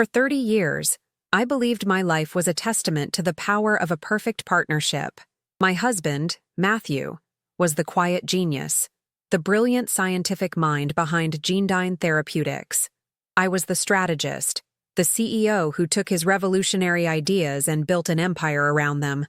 For 30 years, I believed my life was a testament to the power of a perfect partnership. My husband, Matthew, was the quiet genius, the brilliant scientific mind behind Gendyne Therapeutics. I was the strategist, the CEO who took his revolutionary ideas and built an empire around them.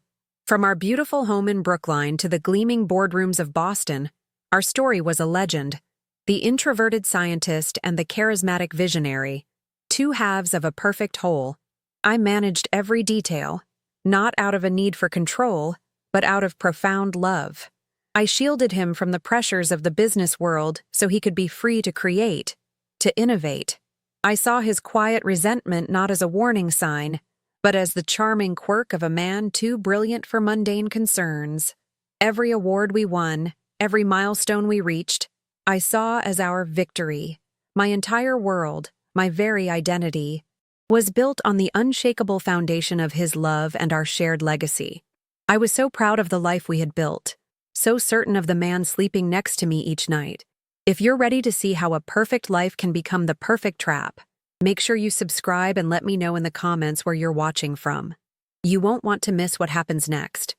From our beautiful home in Brookline to the gleaming boardrooms of Boston, our story was a legend. The introverted scientist and the charismatic visionary, two halves of a perfect whole. I managed every detail, not out of a need for control, but out of profound love. I shielded him from the pressures of the business world so he could be free to create, to innovate. I saw his quiet resentment not as a warning sign, but as the charming quirk of a man too brilliant for mundane concerns. Every award we won, every milestone we reached, I saw as our victory. My entire world, my very identity, was built on the unshakable foundation of his love and our shared legacy. I was so proud of the life we had built, so certain of the man sleeping next to me each night. If you're ready to see how a perfect life can become the perfect trap, make sure you subscribe and let me know in the comments where you're watching from. You won't want to miss what happens next.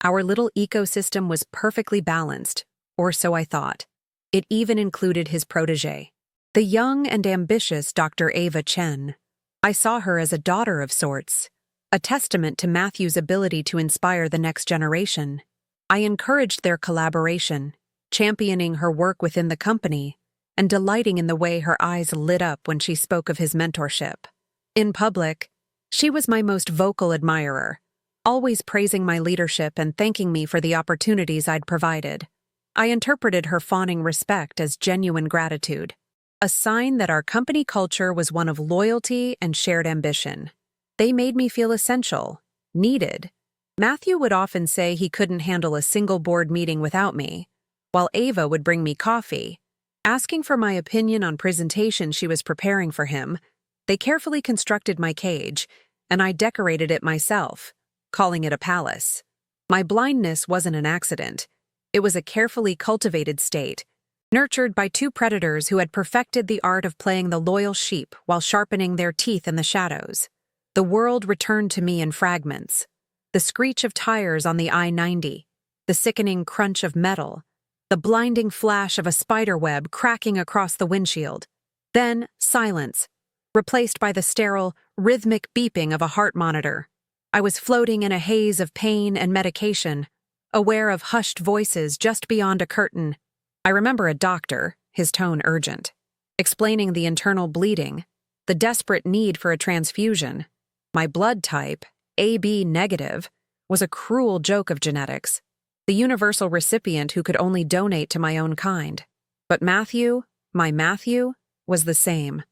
Our little ecosystem was perfectly balanced, or so I thought. It even included his protégé, the young and ambitious Dr. Ava Chen. I saw her as a daughter of sorts, a testament to Matthew's ability to inspire the next generation. I encouraged their collaboration, championing her work within the company, and delighting in the way her eyes lit up when she spoke of his mentorship. In public, she was my most vocal admirer, always praising my leadership and thanking me for the opportunities I'd provided. I interpreted her fawning respect as genuine gratitude, a sign that our company culture was one of loyalty and shared ambition. They made me feel essential, needed. Matthew would often say he couldn't handle a single board meeting without me, while Ava would bring me coffee. Asking for my opinion on presentations she was preparing for him, they carefully constructed my cage, and I decorated it myself, calling it a palace. My blindness wasn't an accident. It was a carefully cultivated state, nurtured by two predators who had perfected the art of playing the loyal sheep while sharpening their teeth in the shadows. The world returned to me in fragments. The screech of tires on the I-90, the sickening crunch of metal, the blinding flash of a spider web cracking across the windshield. Then, silence, replaced by the sterile, rhythmic beeping of a heart monitor. I was floating in a haze of pain and medication, aware of hushed voices just beyond a curtain. I remember a doctor, his tone urgent, explaining the internal bleeding, the desperate need for a transfusion. My blood type, AB negative, was a cruel joke of genetics, the universal recipient who could only donate to my own kind. But Matthew, my Matthew, was the same.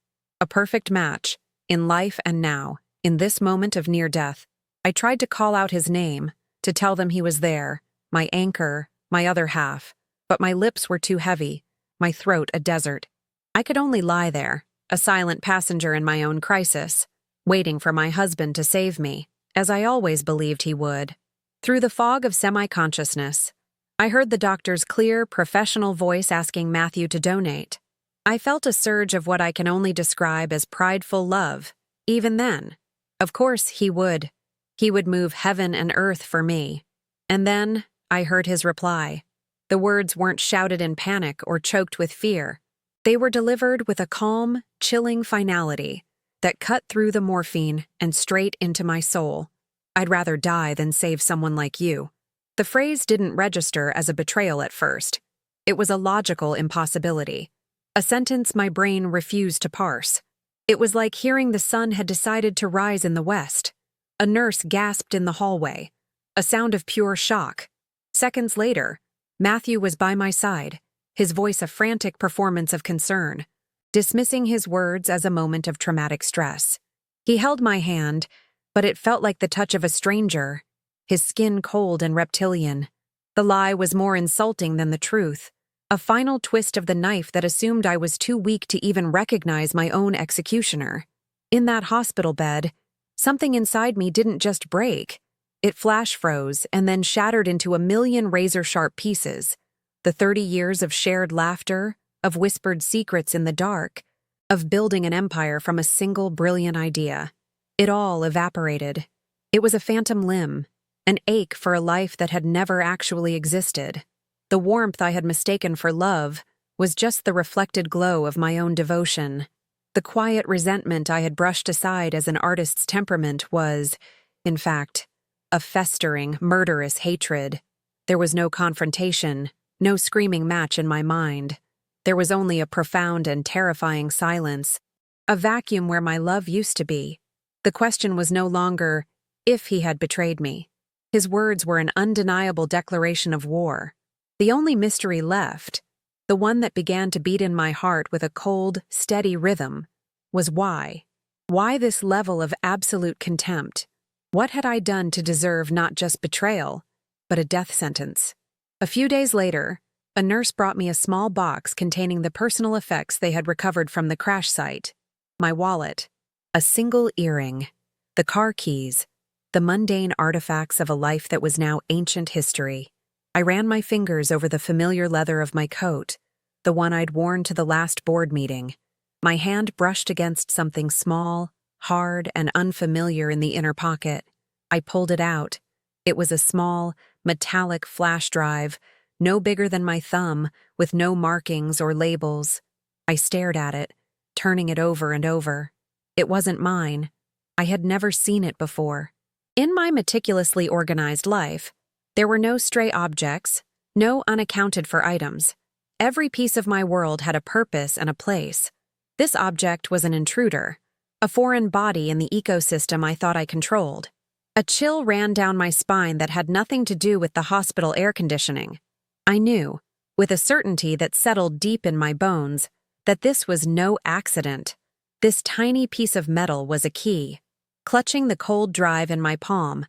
A perfect match, in life and now, in this moment of near death. I tried to call out his name, to tell them he was there, my anchor, my other half, but my lips were too heavy, my throat a desert. I could only lie there, a silent passenger in my own crisis, waiting for my husband to save me, as I always believed he would. Through the fog of semi-consciousness, I heard the doctor's clear, professional voice asking Matthew to donate. I felt a surge of what I can only describe as prideful love, even then. Of course, he would. He would move heaven and earth for me. And then, I heard his reply. The words weren't shouted in panic or choked with fear. They were delivered with a calm, chilling finality that cut through the morphine and straight into my soul. I'd rather die than save someone like you. The phrase didn't register as a betrayal at first. It was a logical impossibility, a sentence my brain refused to parse. It was like hearing the sun had decided to rise in the west. A nurse gasped in the hallway, a sound of pure shock. Seconds later, Matthew was by my side, his voice a frantic performance of concern, dismissing his words as a moment of traumatic stress. He held my hand, but it felt like the touch of a stranger, his skin cold and reptilian. The lie was more insulting than the truth, a final twist of the knife that assumed I was too weak to even recognize my own executioner. In that hospital bed, something inside me didn't just break. It flash froze and then shattered into a million razor-sharp pieces. The 30 years of shared laughter, of whispered secrets in the dark, of building an empire from a single brilliant idea. It all evaporated. It was a phantom limb, an ache for a life that had never actually existed. The warmth I had mistaken for love was just the reflected glow of my own devotion. The quiet resentment I had brushed aside as an artist's temperament was, in fact, a festering, murderous hatred. There was no confrontation, no screaming match in my mind. There was only a profound and terrifying silence, a vacuum where my love used to be. The question was no longer if he had betrayed me. His words were an undeniable declaration of war. The only mystery left, the one that began to beat in my heart with a cold, steady rhythm, was why. Why this level of absolute contempt? What had I done to deserve not just betrayal, but a death sentence? A few days later, a nurse brought me a small box containing the personal effects they had recovered from the crash site. My wallet, a single earring, the car keys, the mundane artifacts of a life that was now ancient history. I ran my fingers over the familiar leather of my coat, the one I'd worn to the last board meeting. My hand brushed against something small, hard, and unfamiliar in the inner pocket. I pulled it out. It was a small, metallic flash drive, no bigger than my thumb, with no markings or labels. I stared at it, turning it over and over. It wasn't mine. I had never seen it before. In my meticulously organized life, there were no stray objects, no unaccounted-for items. Every piece of my world had a purpose and a place. This object was an intruder, a foreign body in the ecosystem I thought I controlled. A chill ran down my spine that had nothing to do with the hospital air conditioning. I knew, with a certainty that settled deep in my bones, that this was no accident. This tiny piece of metal was a key. Clutching the cold drive in my palm,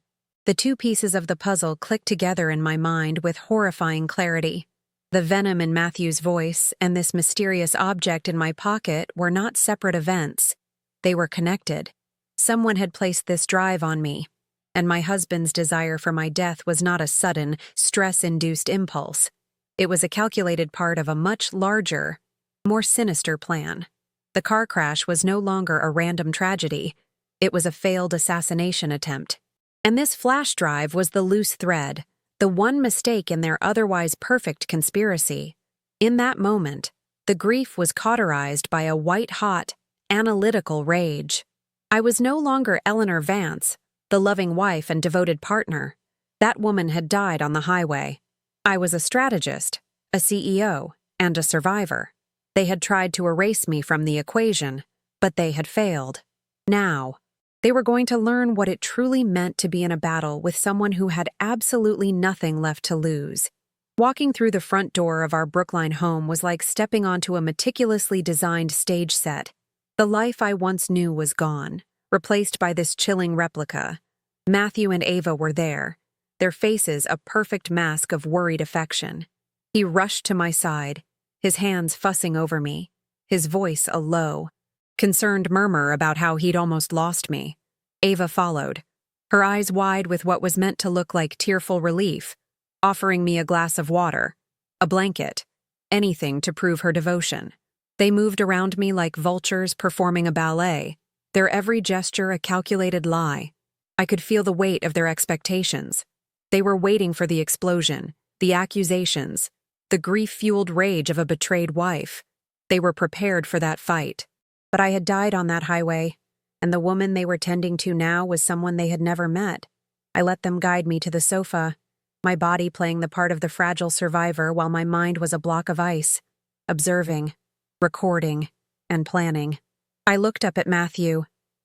the two pieces of the puzzle clicked together in my mind with horrifying clarity. The venom in Matthew's voice and this mysterious object in my pocket were not separate events. They were connected. Someone had placed this drive on me, and my husband's desire for my death was not a sudden, stress-induced impulse. It was a calculated part of a much larger, more sinister plan. The car crash was no longer a random tragedy. It was a failed assassination attempt. And this flash drive was the loose thread, the one mistake in their otherwise perfect conspiracy. In that moment, the grief was cauterized by a white-hot, analytical rage. I was no longer Eleanor Vance, the loving wife and devoted partner. That woman had died on the highway. I was a strategist, a CEO, and a survivor. They had tried to erase me from the equation, but they had failed. Now, they were going to learn what it truly meant to be in a battle with someone who had absolutely nothing left to lose. Walking through the front door of our Brookline home was like stepping onto a meticulously designed stage set. The life I once knew was gone, replaced by this chilling replica. Matthew and Ava were there, their faces a perfect mask of worried affection. He rushed to my side, his hands fussing over me, his voice a low, concerned murmur about how he'd almost lost me. Ava followed, her eyes wide with what was meant to look like tearful relief, offering me a glass of water, a blanket, anything to prove her devotion. They moved around me like vultures performing a ballet, their every gesture a calculated lie. I could feel the weight of their expectations. They were waiting for the explosion, the accusations, the grief-fueled rage of a betrayed wife. They were prepared for that fight. But I had died on that highway, and the woman they were tending to now was someone they had never met. I let them guide me to the sofa, my body playing the part of the fragile survivor while my mind was a block of ice, observing, recording, and planning. I looked up at Matthew,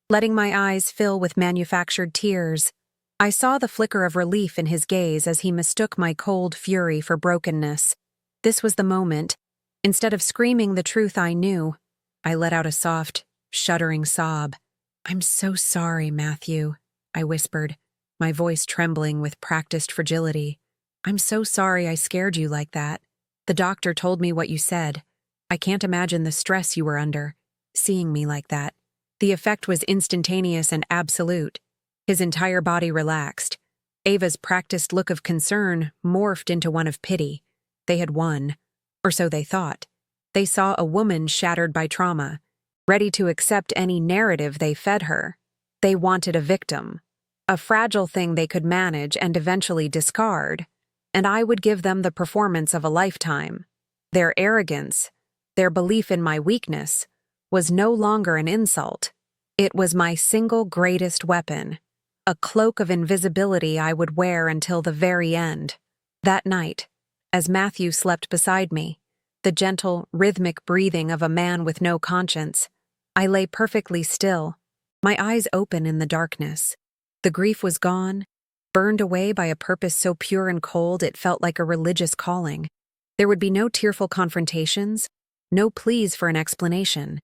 letting my eyes fill with manufactured tears. I saw the flicker of relief in his gaze as he mistook my cold fury for brokenness. This was the moment. Instead of screaming the truth I knew, I let out a soft, shuddering sob. "I'm so sorry, Matthew," I whispered, my voice trembling with practiced fragility. "I'm so sorry I scared you like that. The doctor told me what you said. I can't imagine the stress you were under, seeing me like that." The effect was instantaneous and absolute. His entire body relaxed. Ava's practiced look of concern morphed into one of pity. They had won, or so they thought. They saw a woman shattered by trauma, ready to accept any narrative they fed her. They wanted a victim, a fragile thing they could manage and eventually discard, and I would give them the performance of a lifetime. Their arrogance, their belief in my weakness, was no longer an insult. It was my single greatest weapon, a cloak of invisibility I would wear until the very end. That night, as Matthew slept beside me, the gentle, rhythmic breathing of a man with no conscience, I lay perfectly still, my eyes open in the darkness. The grief was gone, burned away by a purpose so pure and cold it felt like a religious calling. There would be no tearful confrontations, no pleas for an explanation.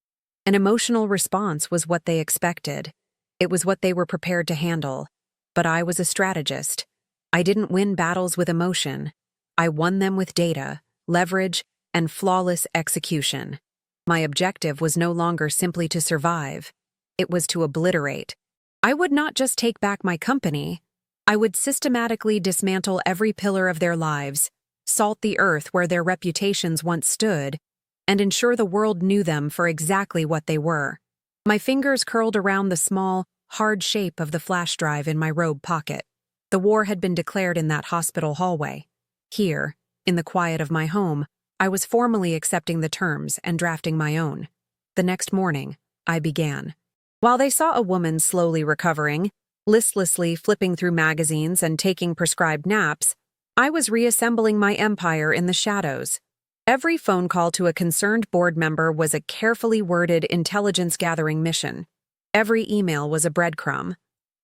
An emotional response was what they expected. It was what they were prepared to handle. But I was a strategist. I didn't win battles with emotion. I won them with data, leverage, and flawless execution. My objective was no longer simply to survive. It was to obliterate. I would not just take back my company. I would systematically dismantle every pillar of their lives, salt the earth where their reputations once stood, and ensure the world knew them for exactly what they were. My fingers curled around the small, hard shape of the flash drive in my robe pocket. The war had been declared in that hospital hallway. Here, in the quiet of my home, I was formally accepting the terms and drafting my own. The next morning, I began. While they saw a woman slowly recovering, listlessly flipping through magazines and taking prescribed naps, I was reassembling my empire in the shadows. Every phone call to a concerned board member was a carefully worded intelligence-gathering mission. Every email was a breadcrumb.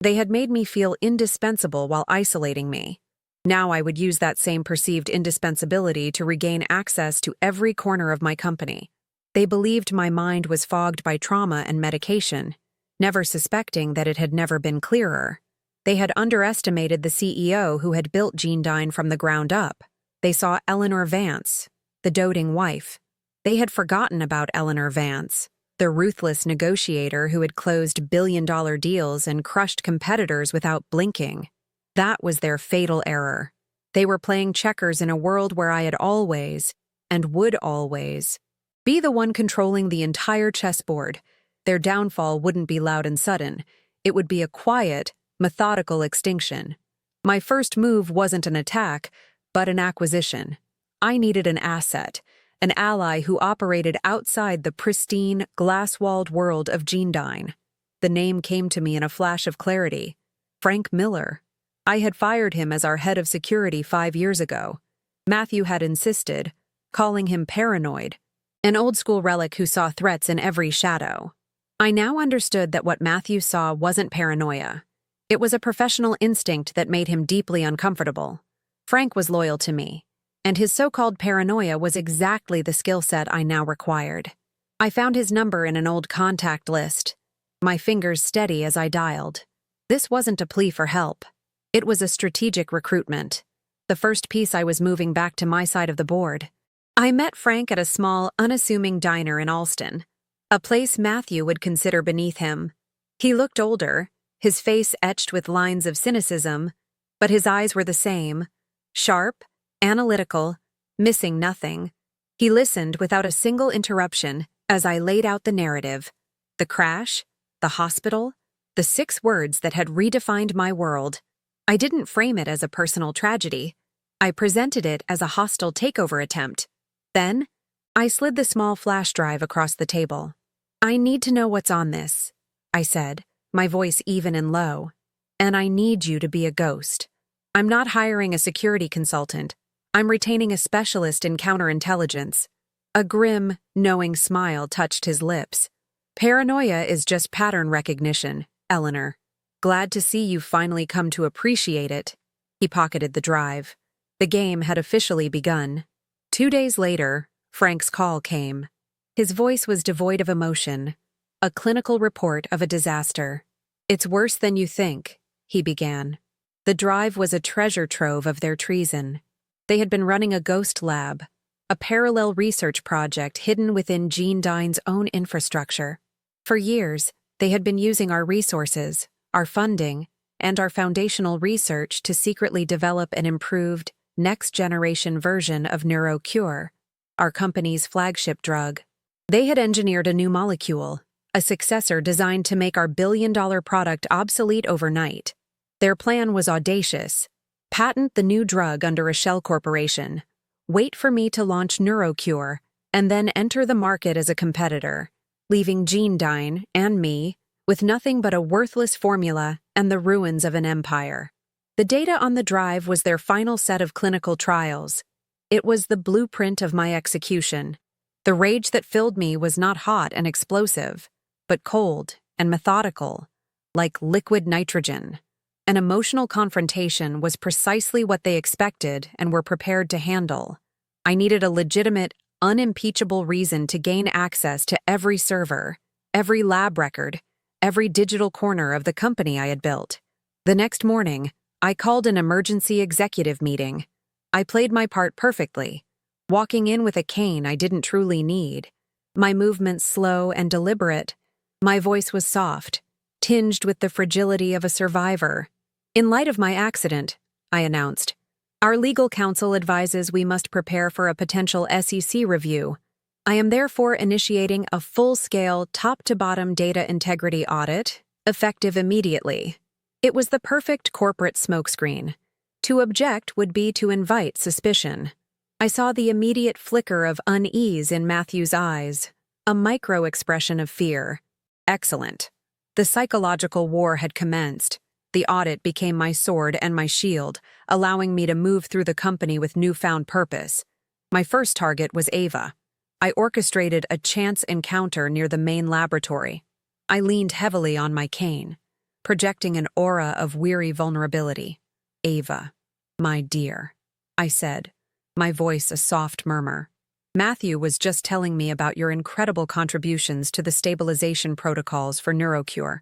They had made me feel indispensable while isolating me. Now I would use that same perceived indispensability to regain access to every corner of my company. They believed my mind was fogged by trauma and medication, never suspecting that it had never been clearer. They had underestimated the CEO who had built Genedyne from the ground up. They saw Eleanor Vance, the doting wife. They had forgotten about Eleanor Vance, the ruthless negotiator who had closed billion-dollar deals and crushed competitors without blinking. That was their fatal error. They were playing checkers in a world where I had always, and would always, be the one controlling the entire chessboard. Their downfall wouldn't be loud and sudden. It would be a quiet, methodical extinction. My first move wasn't an attack, but an acquisition. I needed an asset, an ally who operated outside the pristine, glass-walled world of Genedyne. The name came to me in a flash of clarity. Frank Miller. I had fired him as our head of security 5 years ago. Matthew had insisted, calling him paranoid, an old-school relic who saw threats in every shadow. I now understood that what Matthew saw wasn't paranoia. It was a professional instinct that made him deeply uncomfortable. Frank was loyal to me, and his so-called paranoia was exactly the skill set I now required. I found his number in an old contact list, my fingers steady as I dialed. This wasn't a plea for help. It was a strategic recruitment, the first piece I was moving back to my side of the board. I met Frank at a small, unassuming diner in Alston, a place Matthew would consider beneath him. He looked older, his face etched with lines of cynicism, but his eyes were the same, sharp, analytical, missing nothing. He listened without a single interruption as I laid out the narrative. The crash, the hospital, the 6 words that had redefined my world. I didn't frame it as a personal tragedy. I presented it as a hostile takeover attempt. Then, I slid the small flash drive across the table. I need to know what's on this, I said, my voice even and low. And I need you to be a ghost. I'm not hiring a security consultant. I'm retaining a specialist in counterintelligence. A grim, knowing smile touched his lips. Paranoia is just pattern recognition, Eleanor. Glad to see you finally come to appreciate it. He pocketed the drive. The game had officially begun. 2 days later, Frank's call came. His voice was devoid of emotion, a clinical report of a disaster. It's worse than you think, he began. The drive was a treasure trove of their treason. They had been running a ghost lab, a parallel research project hidden within Genedyne's own infrastructure. For years, they had been using our resources, our funding, and our foundational research to secretly develop an improved, next-generation version of NeuroCure, our company's flagship drug. They had engineered a new molecule, a successor designed to make our billion-dollar product obsolete overnight. Their plan was audacious: patent the new drug under a shell corporation, wait for me to launch NeuroCure, and then enter the market as a competitor, leaving Genedyne and me with nothing but a worthless formula and the ruins of an empire. The data on the drive was their final set of clinical trials. It was the blueprint of my execution. The rage that filled me was not hot and explosive, but cold and methodical, like liquid nitrogen. An emotional confrontation was precisely what they expected and were prepared to handle. I needed a legitimate, unimpeachable reason to gain access to every server, every lab record, every digital corner of the company I had built. The next morning, I called an emergency executive meeting. I played my part perfectly, walking in with a cane I didn't truly need. My movements slow and deliberate. My voice was soft, tinged with the fragility of a survivor. In light of my accident, I announced, our legal counsel advises we must prepare for a potential SEC review. I am therefore initiating a full-scale, top-to-bottom data integrity audit, effective immediately. It was the perfect corporate smokescreen. To object would be to invite suspicion. I saw the immediate flicker of unease in Matthew's eyes, a micro-expression of fear. Excellent. The psychological war had commenced. The audit became my sword and my shield, allowing me to move through the company with newfound purpose. My first target was Ava. I orchestrated a chance encounter near the main laboratory. I leaned heavily on my cane, projecting an aura of weary vulnerability. Ava, my dear, I said, my voice a soft murmur. Matthew was just telling me about your incredible contributions to the stabilization protocols for NeuroCure.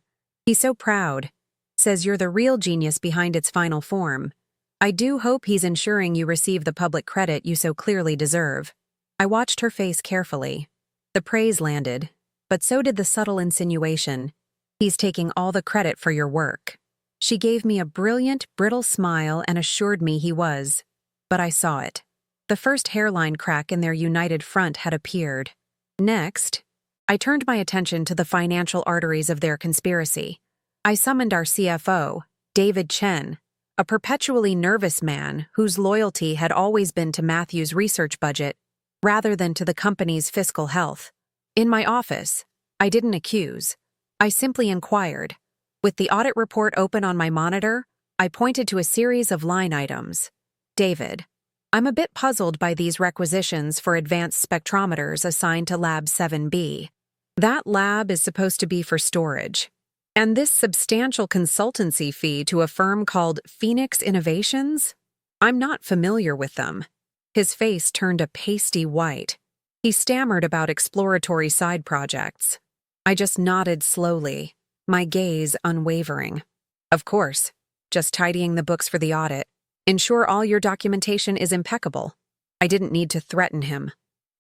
He's so proud. Says you're the real genius behind its final form. I do hope he's ensuring you receive the public credit you so clearly deserve. I watched her face carefully. The praise landed, but so did the subtle insinuation. He's taking all the credit for your work. She gave me a brilliant, brittle smile and assured me he was. But I saw it. The first hairline crack in their united front had appeared. Next, I turned my attention to the financial arteries of their conspiracy. I summoned our CFO, David Chen, a perpetually nervous man whose loyalty had always been to Matthew's research budget rather than to the company's fiscal health. In my office, I didn't accuse. I simply inquired. With the audit report open on my monitor, I pointed to a series of line items. David, I'm a bit puzzled by these requisitions for advanced spectrometers assigned to Lab 7B. That lab is supposed to be for storage. And this substantial consultancy fee to a firm called Phoenix Innovations? I'm not familiar with them. His face turned a pasty white. He stammered about exploratory side projects. I just nodded slowly, my gaze unwavering. Of course, just tidying the books for the audit. Ensure all your documentation is impeccable. I didn't need to threaten him.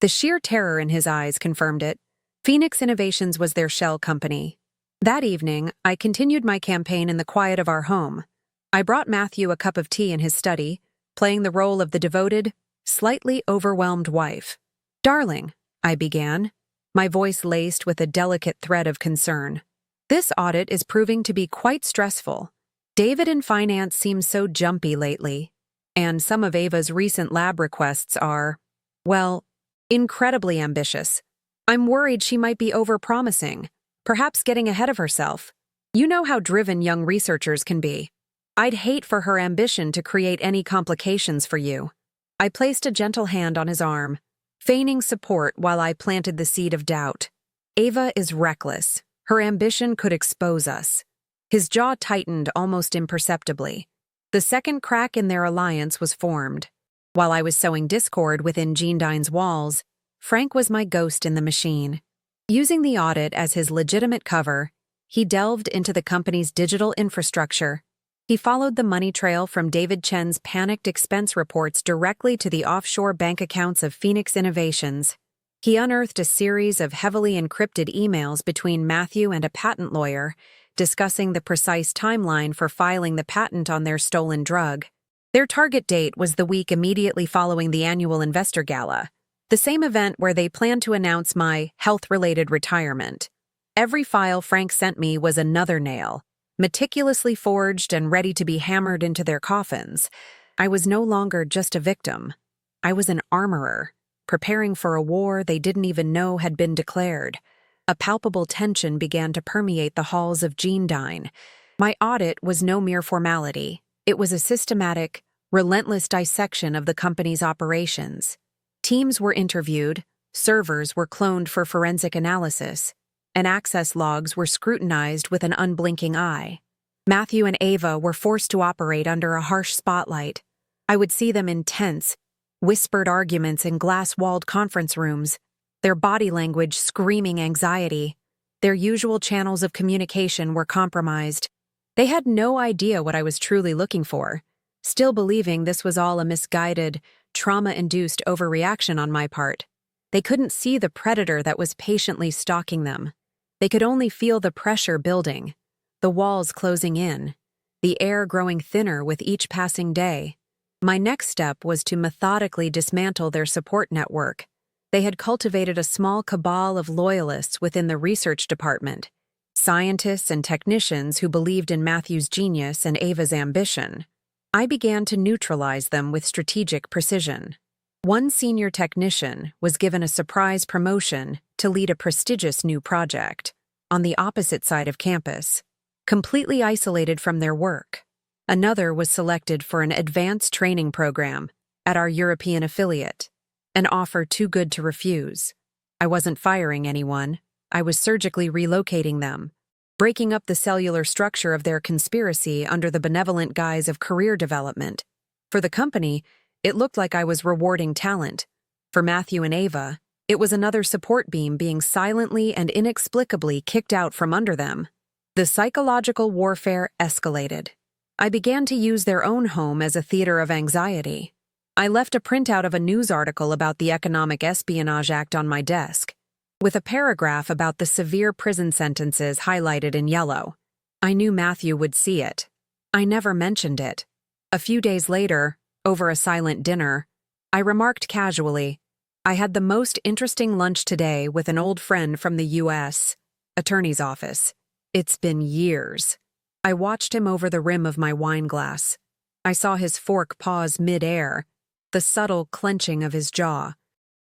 The sheer terror in his eyes confirmed it. Phoenix Innovations was their shell company. That evening, I continued my campaign in the quiet of our home. I brought Matthew a cup of tea in his study, playing the role of the devoted, slightly overwhelmed wife. Darling, I began, my voice laced with a delicate thread of concern. This audit is proving to be quite stressful. David in finance seems so jumpy lately, and some of Ava's recent lab requests are, well, incredibly ambitious. I'm worried she might be overpromising. Perhaps getting ahead of herself. You know how driven young researchers can be. I'd hate for her ambition to create any complications for you. I placed a gentle hand on his arm, feigning support while I planted the seed of doubt. Ava is reckless. Her ambition could expose us. His jaw tightened almost imperceptibly. The second crack in their alliance was formed. While I was sowing discord within Genedyne's walls, Frank was my ghost in the machine. Using the audit as his legitimate cover, he delved into the company's digital infrastructure. He followed the money trail from David Chen's panicked expense reports directly to the offshore bank accounts of Phoenix Innovations. He unearthed a series of heavily encrypted emails between Matthew and a patent lawyer, discussing the precise timeline for filing the patent on their stolen drug. Their target date was the week immediately following the annual investor gala, the same event where they planned to announce my health-related retirement. Every file Frank sent me was another nail, meticulously forged and ready to be hammered into their coffins. I was no longer just a victim. I was an armorer, preparing for a war they didn't even know had been declared. A palpable tension began to permeate the halls of Gendyne. My audit was no mere formality. It was a systematic, relentless dissection of the company's operations. Teams were interviewed, servers were cloned for forensic analysis, and access logs were scrutinized with an unblinking eye. Matthew and Ava were forced to operate under a harsh spotlight. I would see them in tense, whispered arguments in glass-walled conference rooms, their body language screaming anxiety. Their usual channels of communication were compromised. They had no idea what I was truly looking for, still believing this was all a misguided, trauma-induced overreaction on my part. They couldn't see the predator that was patiently stalking them. They could only feel the pressure building, the walls closing in, the air growing thinner with each passing day. My next step was to methodically dismantle their support network. They had cultivated a small cabal of loyalists within the research department, scientists and technicians who believed in Matthew's genius and Ava's ambition. I began to neutralize them with strategic precision. One senior technician was given a surprise promotion to lead a prestigious new project on the opposite side of campus, completely isolated from their work. Another was selected for an advanced training program at our European affiliate, an offer too good to refuse. I wasn't firing anyone. I was surgically relocating them, breaking up the cellular structure of their conspiracy under the benevolent guise of career development. For the company, it looked like I was rewarding talent. For Matthew and Ava, it was another support beam being silently and inexplicably kicked out from under them. The psychological warfare escalated. I began to use their own home as a theater of anxiety. I left a printout of a news article about the Economic Espionage Act on my desk, with a paragraph about the severe prison sentences highlighted in yellow. I knew Matthew would see it. I never mentioned it. A few days later, over a silent dinner, I remarked casually, "I had the most interesting lunch today with an old friend from the U.S. Attorney's Office. It's been years." I watched him over the rim of my wine glass. I saw his fork pause mid-air, the subtle clenching of his jaw.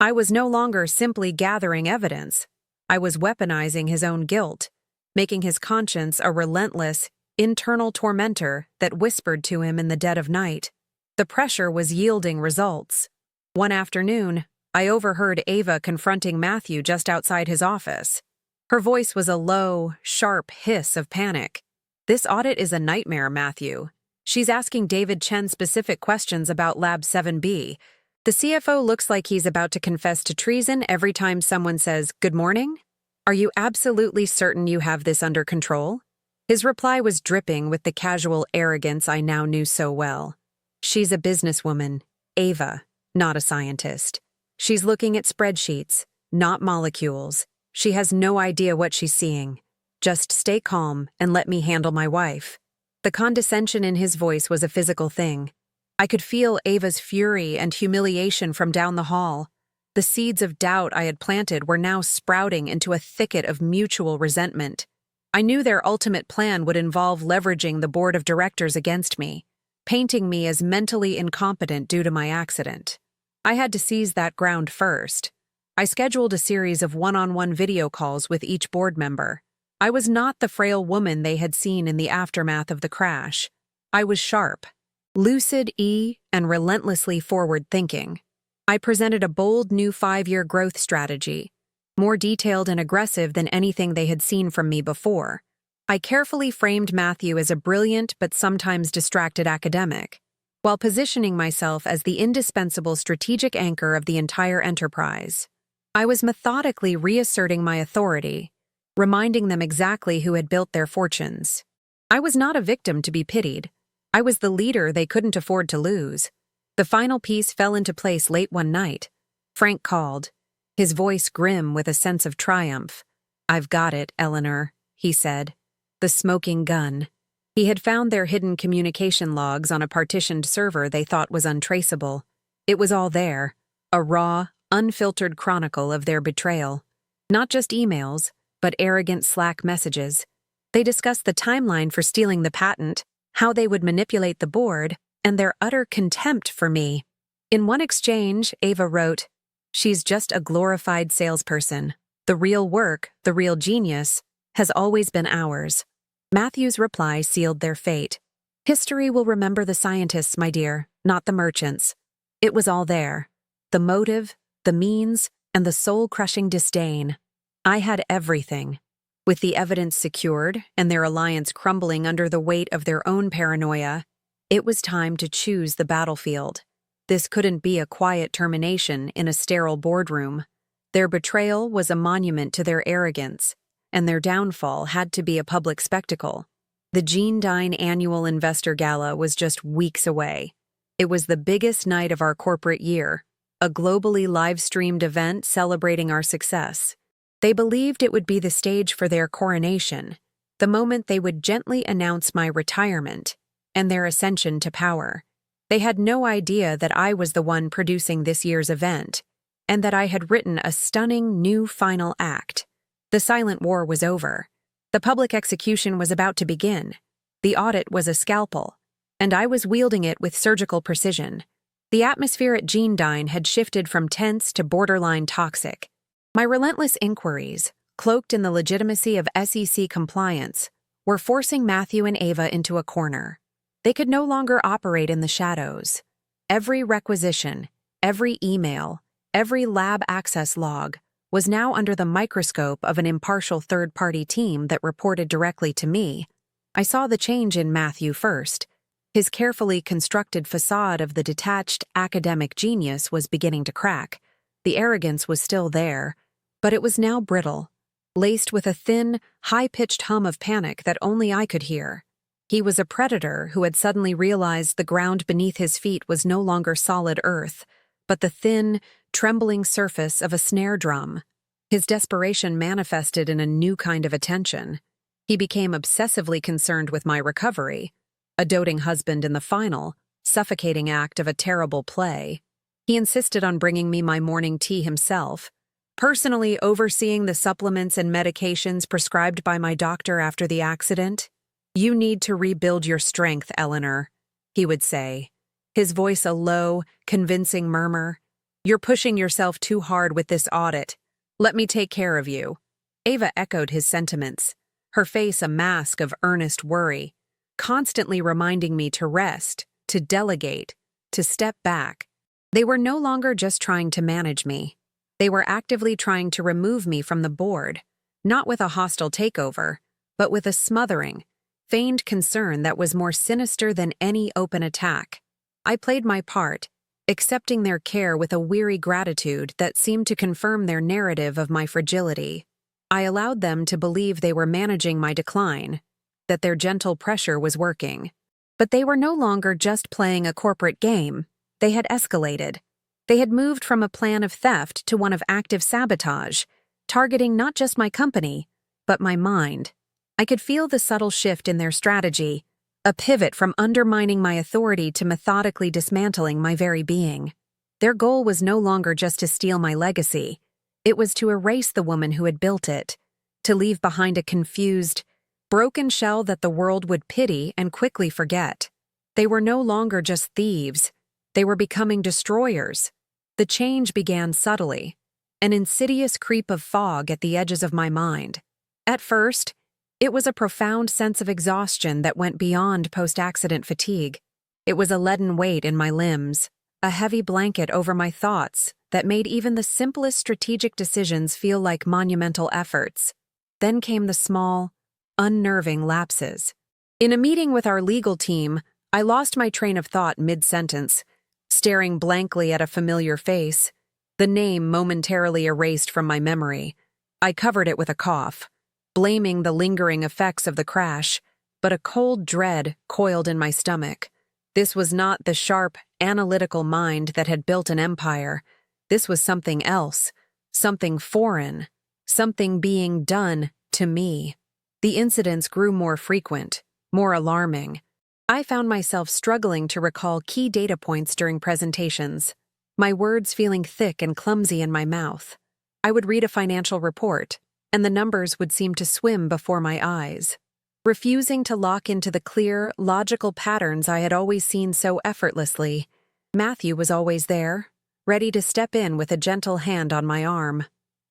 I was no longer simply gathering evidence. I was weaponizing his own guilt, making his conscience a relentless, internal tormentor that whispered to him in the dead of night. The pressure was yielding results. One afternoon, I overheard Ava confronting Matthew just outside his office. Her voice was a low, sharp hiss of panic. "This audit is a nightmare, Matthew. She's asking David Chen specific questions about Lab 7B. The CFO looks like he's about to confess to treason every time someone says, 'Good morning?' Are you absolutely certain you have this under control?" His reply was dripping with the casual arrogance I now knew so well. "She's a businesswoman, Ava, not a scientist. She's looking at spreadsheets, not molecules. She has no idea what she's seeing. Just stay calm and let me handle my wife." The condescension in his voice was a physical thing. I could feel Ava's fury and humiliation from down the hall. The seeds of doubt I had planted were now sprouting into a thicket of mutual resentment. I knew their ultimate plan would involve leveraging the board of directors against me, painting me as mentally incompetent due to my accident. I had to seize that ground first. I scheduled a series of one-on-one video calls with each board member. I was not the frail woman they had seen in the aftermath of the crash. I was sharp, lucid, and relentlessly forward-thinking. I presented a bold new 5-year growth strategy, more detailed and aggressive than anything they had seen from me before. I carefully framed Matthew as a brilliant but sometimes distracted academic, while positioning myself as the indispensable strategic anchor of the entire enterprise. I was methodically reasserting my authority, reminding them exactly who had built their fortunes. I was not a victim to be pitied. I was the leader they couldn't afford to lose. The final piece fell into place late one night. Frank called, his voice grim with a sense of triumph. "I've got it, Eleanor," he said. The smoking gun. He had found their hidden communication logs on a partitioned server they thought was untraceable. It was all there, a raw, unfiltered chronicle of their betrayal. Not just emails, but arrogant Slack messages. They discussed the timeline for stealing the patent, how they would manipulate the board, and their utter contempt for me. In one exchange, Ava wrote, "She's just a glorified salesperson. The real work, the real genius, has always been ours." Matthew's reply sealed their fate. "History will remember the scientists, my dear, not the merchants." It was all there. The motive, the means, and the soul-crushing disdain. I had everything. With the evidence secured and their alliance crumbling under the weight of their own paranoia, it was time to choose the battlefield. This couldn't be a quiet termination in a sterile boardroom. Their betrayal was a monument to their arrogance, and their downfall had to be a public spectacle. The Gene Dine Annual Investor Gala was just weeks away. It was the biggest night of our corporate year, a globally live-streamed event celebrating our success. They believed it would be the stage for their coronation, the moment they would gently announce my retirement and their ascension to power. They had no idea that I was the one producing this year's event, and that I had written a stunning new final act. The silent war was over. The public execution was about to begin. The audit was a scalpel, and I was wielding it with surgical precision. The atmosphere at Gene Dine had shifted from tense to borderline toxic. My relentless inquiries, cloaked in the legitimacy of SEC compliance, were forcing Matthew and Ava into a corner. They could no longer operate in the shadows. Every requisition, every email, every lab access log was now under the microscope of an impartial third-party team that reported directly to me. I saw the change in Matthew first. His carefully constructed facade of the detached academic genius was beginning to crack. The arrogance was still there, but it was now brittle, laced with a thin, high-pitched hum of panic that only I could hear. He was a predator who had suddenly realized the ground beneath his feet was no longer solid earth, but the thin, trembling surface of a snare drum. His desperation manifested in a new kind of attention. He became obsessively concerned with my recovery, a doting husband in the final, suffocating act of a terrible play. He insisted on bringing me my morning tea himself, personally overseeing the supplements and medications prescribed by my doctor after the accident. "You need to rebuild your strength, Eleanor," he would say, his voice a low, convincing murmur. "You're pushing yourself too hard with this audit. Let me take care of you." Ava echoed his sentiments, her face a mask of earnest worry, constantly reminding me to rest, to delegate, to step back. They were no longer just trying to manage me. They were actively trying to remove me from the board, not with a hostile takeover, but with a smothering, feigned concern that was more sinister than any open attack. I played my part, accepting their care with a weary gratitude that seemed to confirm their narrative of my fragility. I allowed them to believe they were managing my decline, that their gentle pressure was working. But they were no longer just playing a corporate game. They had escalated. They had moved from a plan of theft to one of active sabotage, targeting not just my company, but my mind. I could feel the subtle shift in their strategy, a pivot from undermining my authority to methodically dismantling my very being. Their goal was no longer just to steal my legacy. It was to erase the woman who had built it, to leave behind a confused, broken shell that the world would pity and quickly forget. They were no longer just thieves. They were becoming destroyers. The change began subtly, an insidious creep of fog at the edges of my mind. At first, it was a profound sense of exhaustion that went beyond post-accident fatigue. It was a leaden weight in my limbs, a heavy blanket over my thoughts that made even the simplest strategic decisions feel like monumental efforts. Then came the small, unnerving lapses. In a meeting with our legal team, I lost my train of thought mid-sentence, staring blankly at a familiar face, the name momentarily erased from my memory. I covered it with a cough, blaming the lingering effects of the crash, but a cold dread coiled in my stomach. This was not the sharp, analytical mind that had built an empire. This was something else, something foreign, something being done to me. The incidents grew more frequent, more alarming. I found myself struggling to recall key data points during presentations, my words feeling thick and clumsy in my mouth. I would read a financial report, and the numbers would seem to swim before my eyes. Refusing to lock into the clear, logical patterns I had always seen so effortlessly, Matthew was always there, ready to step in with a gentle hand on my arm.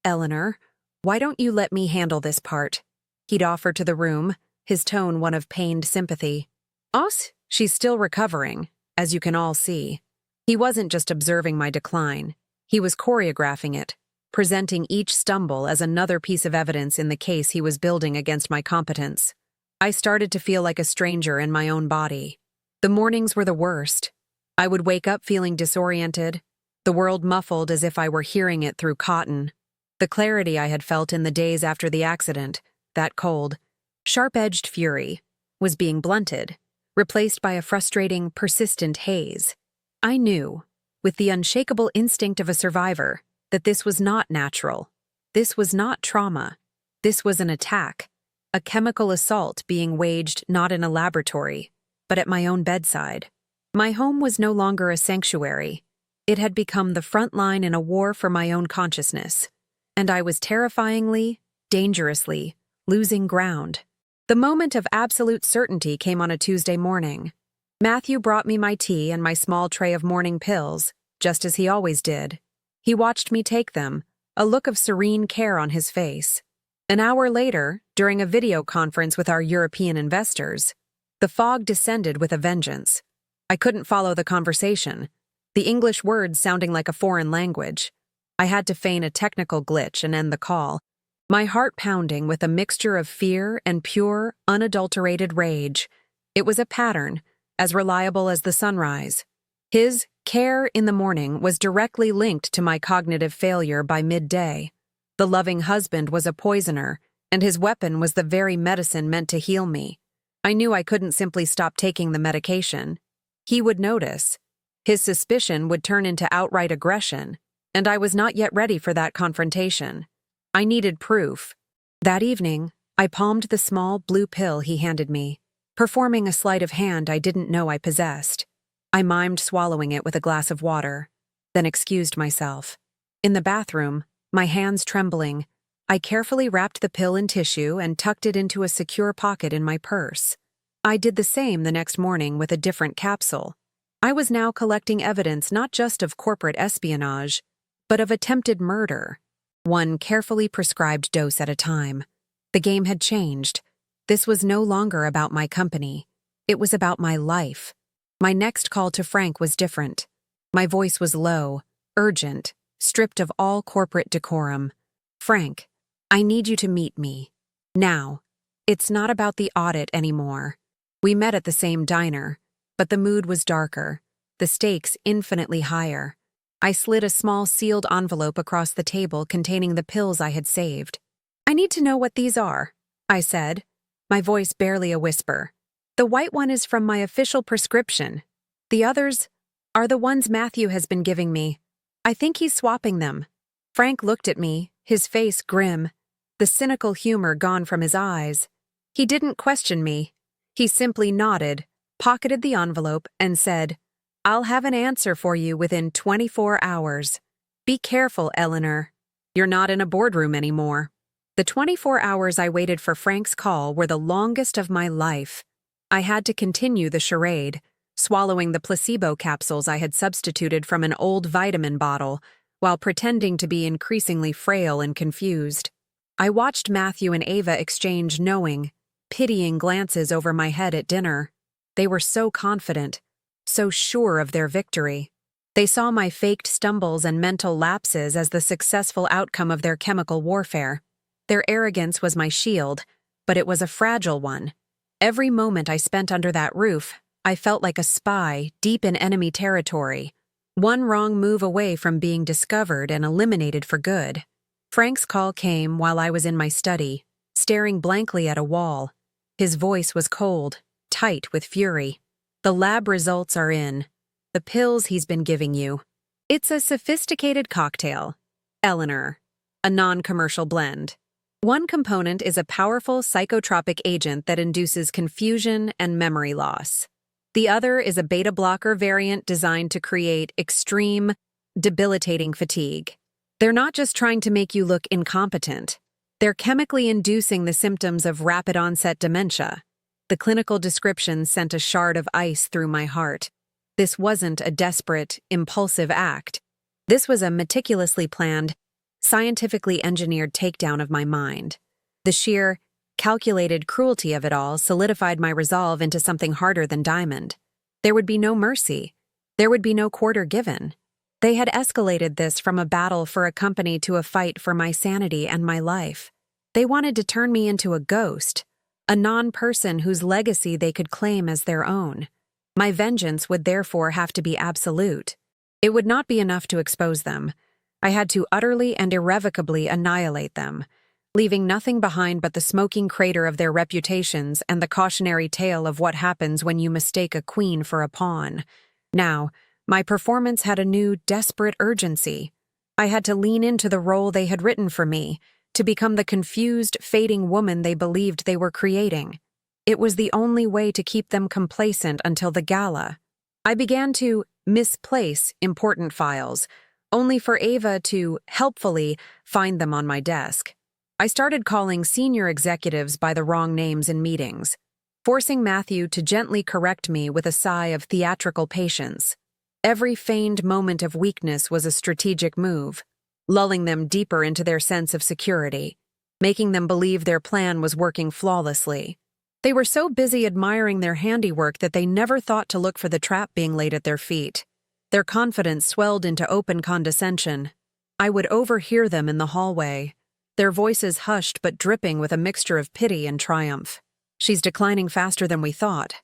"Eleanor, why don't you let me handle this part?" He'd offer to the room, his tone one of pained sympathy. "Us? She's still recovering, as you can all see." He wasn't just observing my decline. He was choreographing it, presenting each stumble as another piece of evidence in the case he was building against my competence. I started to feel like a stranger in my own body. The mornings were the worst. I would wake up feeling disoriented, the world muffled as if I were hearing it through cotton. The clarity I had felt in the days after the accident, that cold, sharp-edged fury, was being blunted, replaced by a frustrating, persistent haze. I knew, with the unshakable instinct of a survivor, that this was not natural. This was not trauma. This was an attack, a chemical assault being waged not in a laboratory, but at my own bedside. My home was no longer a sanctuary. It had become the front line in a war for my own consciousness, and I was terrifyingly, dangerously, losing ground. The moment of absolute certainty came on a Tuesday morning. Matthew brought me my tea and my small tray of morning pills, just as he always did. He watched me take them, a look of serene care on his face. An hour later, during a video conference with our European investors, the fog descended with a vengeance. I couldn't follow the conversation, the English words sounding like a foreign language. I had to feign a technical glitch and end the call, my heart pounding with a mixture of fear and pure, unadulterated rage. It was a pattern, as reliable as the sunrise. His care in the morning was directly linked to my cognitive failure by midday. The loving husband was a poisoner, and his weapon was the very medicine meant to heal me. I knew I couldn't simply stop taking the medication. He would notice. His suspicion would turn into outright aggression, and I was not yet ready for that confrontation. I needed proof. That evening, I palmed the small blue pill he handed me, performing a sleight of hand I didn't know I possessed. I mimed swallowing it with a glass of water, then excused myself. In the bathroom, my hands trembling, I carefully wrapped the pill in tissue and tucked it into a secure pocket in my purse. I did the same the next morning with a different capsule. I was now collecting evidence not just of corporate espionage, but of attempted murder, one carefully prescribed dose at a time. The game had changed. This was no longer about my company. It was about my life. My next call to Frank was different. My voice was low, urgent, stripped of all corporate decorum. "Frank, I need you to meet me. Now. It's not about the audit anymore." We met at the same diner, but the mood was darker, the stakes infinitely higher. I slid a small sealed envelope across the table containing the pills I had saved. "I need to know what these are," I said, my voice barely a whisper. "The white one is from my official prescription. The others are the ones Matthew has been giving me. I think he's swapping them." Frank looked at me, his face grim, the cynical humor gone from his eyes. He didn't question me. He simply nodded, pocketed the envelope, and said, "I'll have an answer for you within 24 hours. Be careful, Eleanor. You're not in a boardroom anymore." The 24 hours I waited for Frank's call were the longest of my life. I had to continue the charade, swallowing the placebo capsules I had substituted from an old vitamin bottle, while pretending to be increasingly frail and confused. I watched Matthew and Ava exchange knowing, pitying glances over my head at dinner. They were so confident, so sure of their victory. They saw my faked stumbles and mental lapses as the successful outcome of their chemical warfare. Their arrogance was my shield, but it was a fragile one. Every moment I spent under that roof, I felt like a spy deep in enemy territory, one wrong move away from being discovered and eliminated for good. Frank's call came while I was in my study, staring blankly at a wall. His voice was cold, tight with fury. "The lab results are in. The pills he's been giving you. It's a sophisticated cocktail, Eleanor, a non-commercial blend. One component is a powerful psychotropic agent that induces confusion and memory loss. The other is a beta blocker variant designed to create extreme, debilitating fatigue. They're not just trying to make you look incompetent. They're chemically inducing the symptoms of rapid-onset dementia. The clinical description sent a shard of ice through my heart. This wasn't a desperate, impulsive act. This was a meticulously planned, scientifically engineered takedown of my mind. The sheer, calculated cruelty of it all solidified my resolve into something harder than diamond. There would be no mercy. There would be no quarter given. They had escalated this from a battle for a company to a fight for my sanity and my life. They wanted to turn me into a ghost, a non-person whose legacy they could claim as their own. My vengeance would therefore have to be absolute. It would not be enough to expose them. I had to utterly and irrevocably annihilate them, leaving nothing behind but the smoking crater of their reputations and the cautionary tale of what happens when you mistake a queen for a pawn. Now, my performance had a new, desperate urgency. I had to lean into the role they had written for me, to become the confused, fading woman they believed they were creating. It was the only way to keep them complacent until the gala. I began to misplace important files, only for Ava to, helpfully, find them on my desk. I started calling senior executives by the wrong names in meetings, forcing Matthew to gently correct me with a sigh of theatrical patience. Every feigned moment of weakness was a strategic move, lulling them deeper into their sense of security, making them believe their plan was working flawlessly. They were so busy admiring their handiwork that they never thought to look for the trap being laid at their feet. Their confidence swelled into open condescension. I would overhear them in the hallway, their voices hushed but dripping with a mixture of pity and triumph. "She's declining faster than we thought,"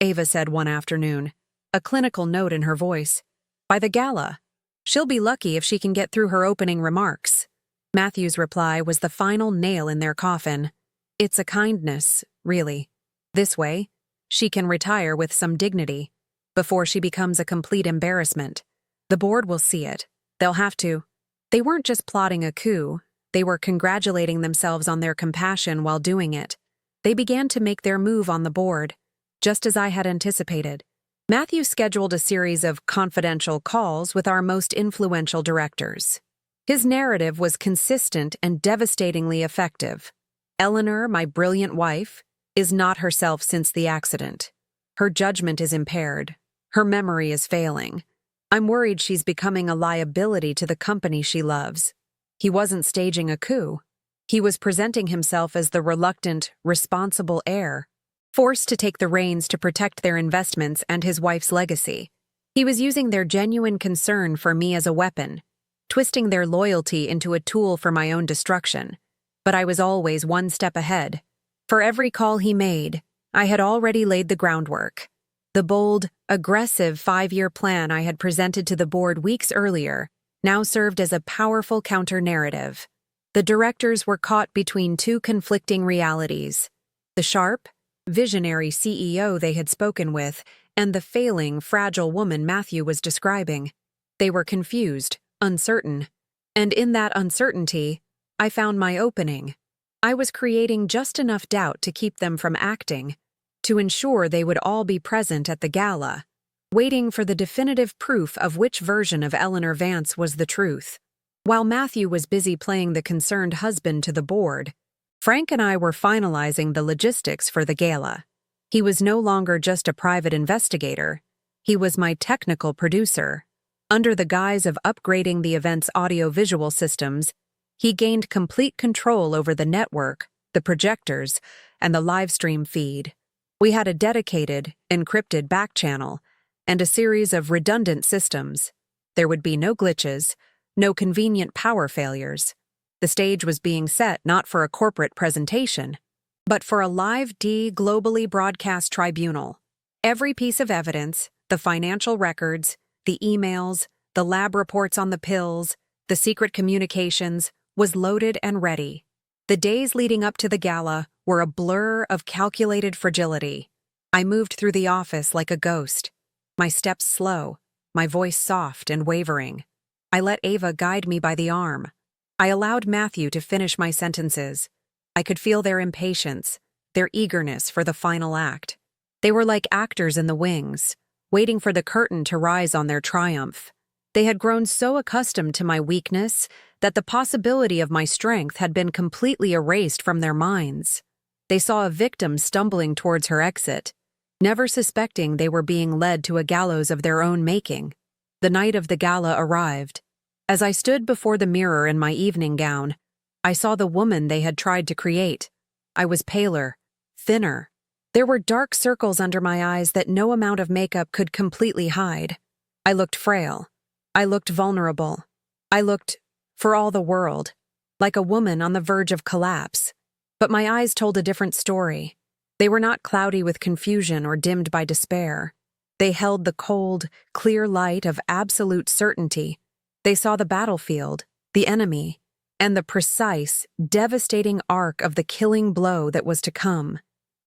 Ava said one afternoon, a clinical note in her voice. "By the gala. She'll be lucky if she can get through her opening remarks." Matthew's reply was the final nail in their coffin. "It's a kindness, really. This way, she can retire with some dignity, before she becomes a complete embarrassment. The board will see it. They'll have to." They weren't just plotting a coup, they were congratulating themselves on their compassion while doing it. They began to make their move on the board, just as I had anticipated. Matthew scheduled a series of confidential calls with our most influential directors. His narrative was consistent and devastatingly effective. Eleanor, my brilliant wife, is not herself since the accident. Her judgment is impaired. Her memory is failing. I'm worried she's becoming a liability to the company she loves. He wasn't staging a coup. He was presenting himself as the reluctant, responsible heir, forced to take the reins to protect their investments and his wife's legacy. He was using their genuine concern for me as a weapon, twisting their loyalty into a tool for my own destruction. But I was always one step ahead. For every call he made, I had already laid the groundwork. The bold, aggressive 5-year plan I had presented to the board weeks earlier now served as a powerful counter-narrative. The directors were caught between two conflicting realities: the sharp, visionary CEO they had spoken with, and the failing, fragile woman Matthew was describing. They were confused, uncertain. And in that uncertainty, I found my opening. I was creating just enough doubt to keep them from acting, to ensure they would all be present at the gala, waiting for the definitive proof of which version of Eleanor Vance was the truth. While Matthew was busy playing the concerned husband to the board, Frank and I were finalizing the logistics for the gala. He was no longer just a private investigator. He was my technical producer. Under the guise of upgrading the event's audio-visual systems, he gained complete control over the network, the projectors, and the live-stream feed. We had a dedicated, encrypted back channel and a series of redundant systems. There would be no glitches, no convenient power failures. The stage was being set not for a corporate presentation, but for a live globally broadcast tribunal. Every piece of evidence, the financial records, the emails, the lab reports on the pills, the secret communications, was loaded and ready. The days leading up to the gala were a blur of calculated fragility. I moved through the office like a ghost, my steps slow, my voice soft and wavering. I let Ava guide me by the arm. I allowed Matthew to finish my sentences. I could feel their impatience, their eagerness for the final act. They were like actors in the wings, waiting for the curtain to rise on their triumph. They had grown so accustomed to my weakness that the possibility of my strength had been completely erased from their minds. They saw a victim stumbling towards her exit, never suspecting they were being led to a gallows of their own making. The night of the gala arrived. As I stood before the mirror in my evening gown, I saw the woman they had tried to create. I was paler, thinner. There were dark circles under my eyes that no amount of makeup could completely hide. I looked frail. I looked vulnerable. I looked, for all the world, like a woman on the verge of collapse. But my eyes told a different story. They were not cloudy with confusion or dimmed by despair. They held the cold, clear light of absolute certainty. They saw the battlefield, the enemy, and the precise, devastating arc of the killing blow that was to come.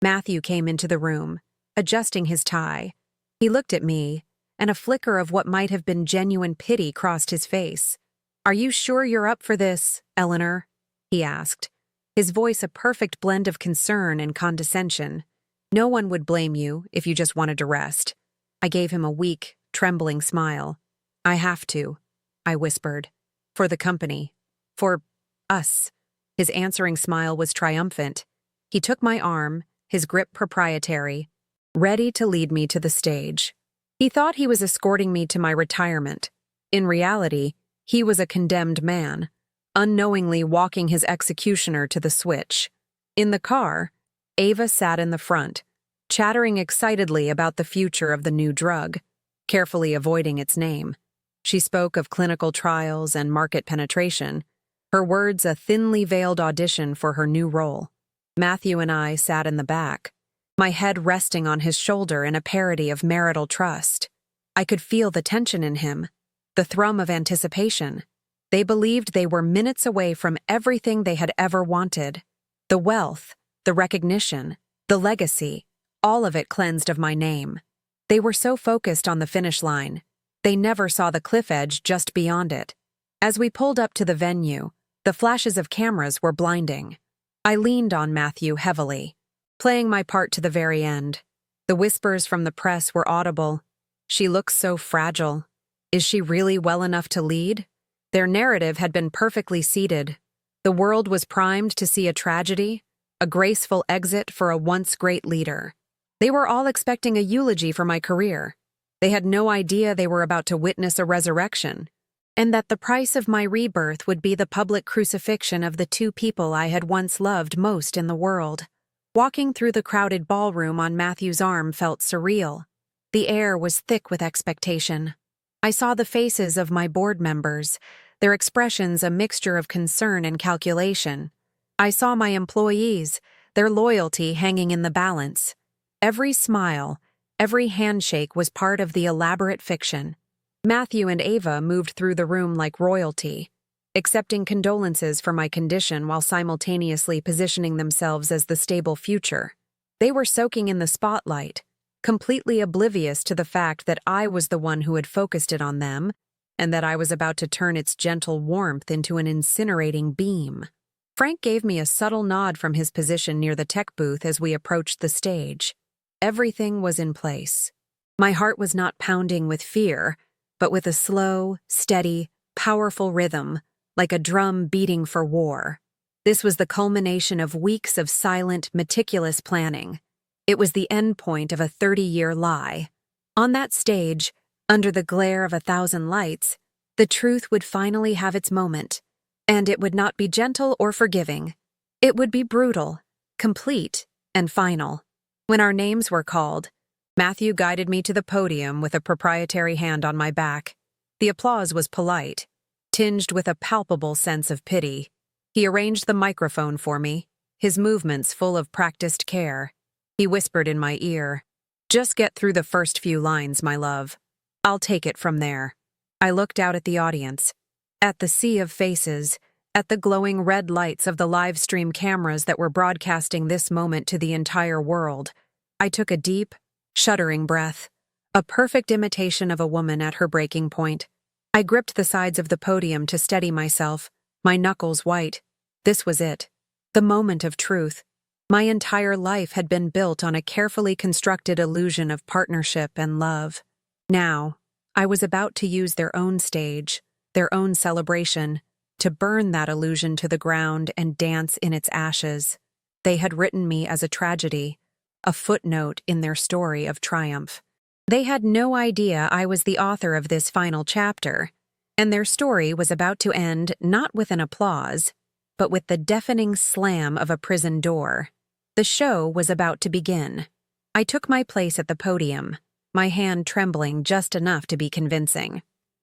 Matthew came into the room, adjusting his tie. He looked at me, and a flicker of what might have been genuine pity crossed his face. "Are you sure you're up for this, Eleanor?" he asked, his voice a perfect blend of concern and condescension. "No one would blame you if you just wanted to rest." I gave him a weak, trembling smile. "I have to," I whispered. "For the company. For us." His answering smile was triumphant. He took my arm, his grip proprietary, ready to lead me to the stage. He thought he was escorting me to my retirement. In reality, he was a condemned man, unknowingly walking his executioner to the switch. In the car, Ava sat in the front, chattering excitedly about the future of the new drug, carefully avoiding its name. She spoke of clinical trials and market penetration, her words a thinly veiled audition for her new role. Matthew and I sat in the back, my head resting on his shoulder in a parody of marital trust. I could feel the tension in him, the thrum of anticipation. They believed they were minutes away from everything they had ever wanted. The wealth, the recognition, the legacy, all of it cleansed of my name. They were so focused on the finish line, they never saw the cliff edge just beyond it. As we pulled up to the venue, the flashes of cameras were blinding. I leaned on Matthew heavily, playing my part to the very end. The whispers from the press were audible. "She looks so fragile. Is she really well enough to lead?" Their narrative had been perfectly seeded. The world was primed to see a tragedy, a graceful exit for a once great leader. They were all expecting a eulogy for my career. They had no idea they were about to witness a resurrection, and that the price of my rebirth would be the public crucifixion of the two people I had once loved most in the world. Walking through the crowded ballroom on Matthew's arm felt surreal. The air was thick with expectation. I saw the faces of my board members, their expressions a mixture of concern and calculation. I saw my employees, their loyalty hanging in the balance. Every smile, every handshake was part of the elaborate fiction. Matthew and Ava moved through the room like royalty, accepting condolences for my condition while simultaneously positioning themselves as the stable future. They were soaking in the spotlight, completely oblivious to the fact that I was the one who had focused it on them, and that I was about to turn its gentle warmth into an incinerating beam. Frank gave me a subtle nod from his position near the tech booth as we approached the stage. Everything was in place. My heart was not pounding with fear, but with a slow, steady, powerful rhythm, like a drum beating for war. This was the culmination of weeks of silent, meticulous planning. It was the end point of a 30-year lie. On that stage, under the glare of 1,000 lights, the truth would finally have its moment, and it would not be gentle or forgiving. It would be brutal, complete, and final. When our names were called, Matthew guided me to the podium with a proprietary hand on my back. The applause was polite, tinged with a palpable sense of pity. He arranged the microphone for me, his movements full of practiced care. He whispered in my ear, "Just get through the first few lines, my love. I'll take it from there." I looked out at the audience, at the sea of faces, at the glowing red lights of the live stream cameras that were broadcasting this moment to the entire world. I took a deep, shuddering breath, a perfect imitation of a woman at her breaking point. I gripped the sides of the podium to steady myself, my knuckles white. This was it, the moment of truth. My entire life had been built on a carefully constructed illusion of partnership and love. Now, I was about to use their own stage, their own celebration, to burn that illusion to the ground and dance in its ashes. They had written me as a tragedy, a footnote in their story of triumph. They had no idea I was the author of this final chapter, and their story was about to end not with an applause, but with the deafening slam of a prison door. The show was about to begin. I took my place at the podium, my hand trembling just enough to be convincing.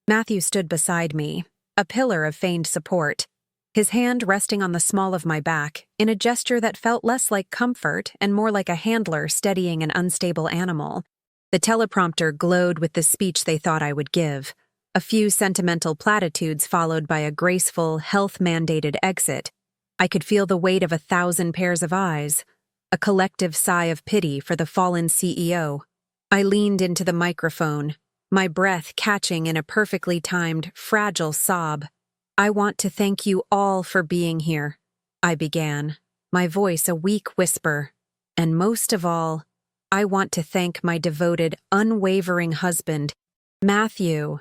Matthew stood beside me, a pillar of feigned support, his hand resting on the small of my back in a gesture that felt less like comfort and more like a handler steadying an unstable animal. The teleprompter glowed with the speech they thought I would give, a few sentimental platitudes followed by a graceful, health-mandated exit. I could feel the weight of 1,000 pairs of eyes, a collective sigh of pity for the fallen CEO. I leaned into the microphone, my breath catching in a perfectly timed, fragile sob. "I want to thank you all for being here," I began, my voice a weak whisper. "And most of all, I want to thank my devoted, unwavering husband, Matthew."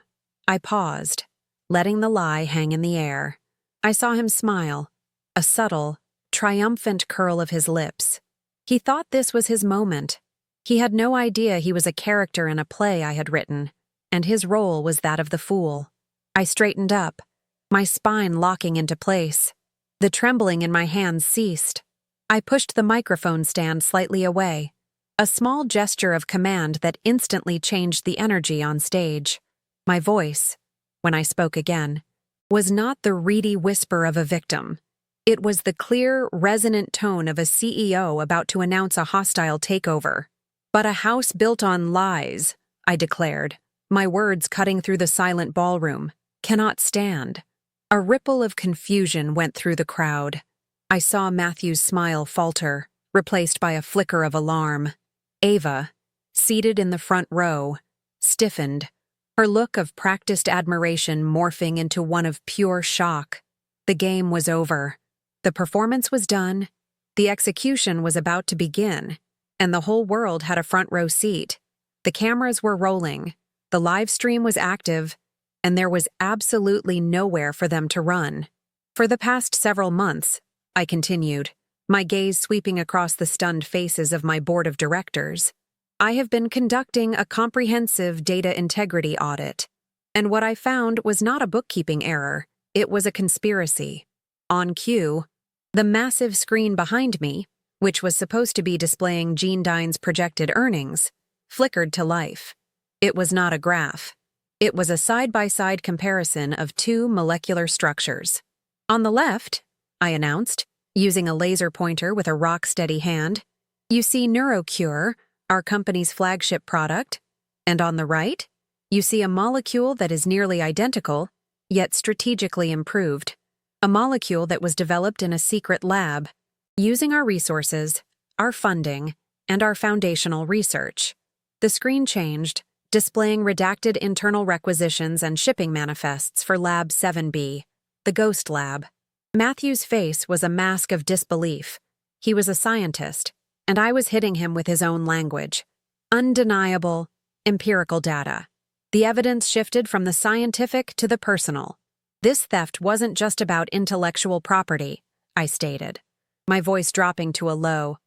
I paused, letting the lie hang in the air. I saw him smile, a subtle, triumphant curl of his lips. He thought this was his moment. He had no idea he was a character in a play I had written, and his role was that of the fool. I straightened up, my spine locking into place. The trembling in my hands ceased. I pushed the microphone stand slightly away, a small gesture of command that instantly changed the energy on stage. My voice, when I spoke again, was not the reedy whisper of a victim. It was the clear, resonant tone of a CEO about to announce a hostile takeover. "But a house built on lies," I declared, my words cutting through the silent ballroom, "cannot stand." A ripple of confusion went through the crowd. I saw Matthew's smile falter, replaced by a flicker of alarm. Ava, seated in the front row, stiffened, her look of practiced admiration morphing into one of pure shock. The game was over. The performance was done. The execution was about to begin, and the whole world had a front row seat. The cameras were rolling, the live stream was active, and there was absolutely nowhere for them to run. "For the past several months," I continued, my gaze sweeping across the stunned faces of my board of directors, "I have been conducting a comprehensive data integrity audit, and what I found was not a bookkeeping error, it was a conspiracy." On cue, the massive screen behind me, which was supposed to be displaying Gene Dine's projected earnings, flickered to life. It was not a graph. It was a side-by-side comparison of two molecular structures. "On the left," I announced, using a laser pointer with a rock-steady hand, "you see NeuroCure, our company's flagship product, and on the right, you see a molecule that is nearly identical, yet strategically improved. A molecule that was developed in a secret lab, using our resources, our funding, and our foundational research." The screen changed, displaying redacted internal requisitions and shipping manifests for Lab 7B, the Ghost Lab. Matthew's face was a mask of disbelief. He was a scientist, and I was hitting him with his own language. Undeniable, empirical data. The evidence shifted from the scientific to the personal. This theft wasn't just about intellectual property, I stated, my voice dropping to a low,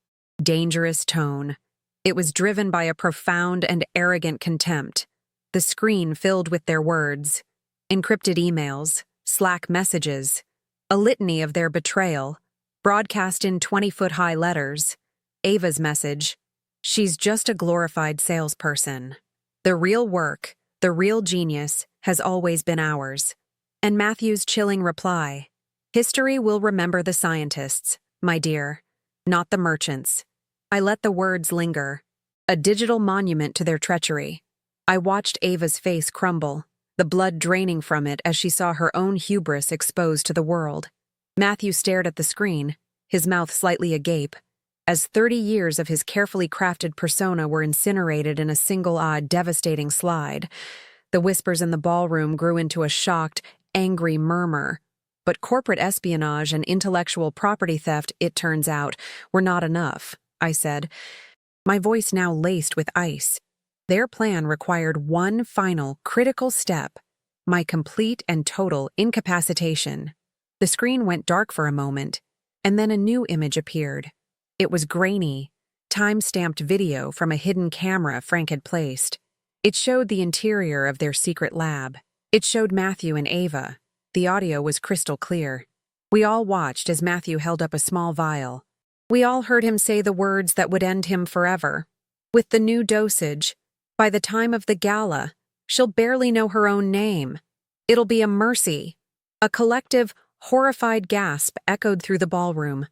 dangerous tone. It was driven by a profound and arrogant contempt. The screen filled with their words, encrypted emails, Slack messages, a litany of their betrayal, broadcast in 20-foot-high letters. Ava's message, "She's just a glorified salesperson. The real work, the real genius, has always been ours." And Matthew's chilling reply, "History will remember the scientists, my dear, not the merchants." I let the words linger, a digital monument to their treachery. I watched Ava's face crumble, the blood draining from it as she saw her own hubris exposed to the world. Matthew stared at the screen, his mouth slightly agape, as 30 years of his carefully crafted persona were incinerated in a single-odd, devastating slide. The whispers in the ballroom grew into a shocked, angry murmur. But corporate espionage and intellectual property theft, it turns out, were not enough, I said, my voice now laced with ice. Their plan required one final, critical step: my complete and total incapacitation. The screen went dark for a moment, and then a new image appeared. It was grainy, time-stamped video from a hidden camera Frank had placed. It showed the interior of their secret lab. It showed Matthew and Ava. The audio was crystal clear. We all watched as Matthew held up a small vial. We all heard him say the words that would end him forever. With the new dosage, by the time of the gala, she'll barely know her own name. It'll be a mercy. A collective, horrified gasp echoed through the ballroom.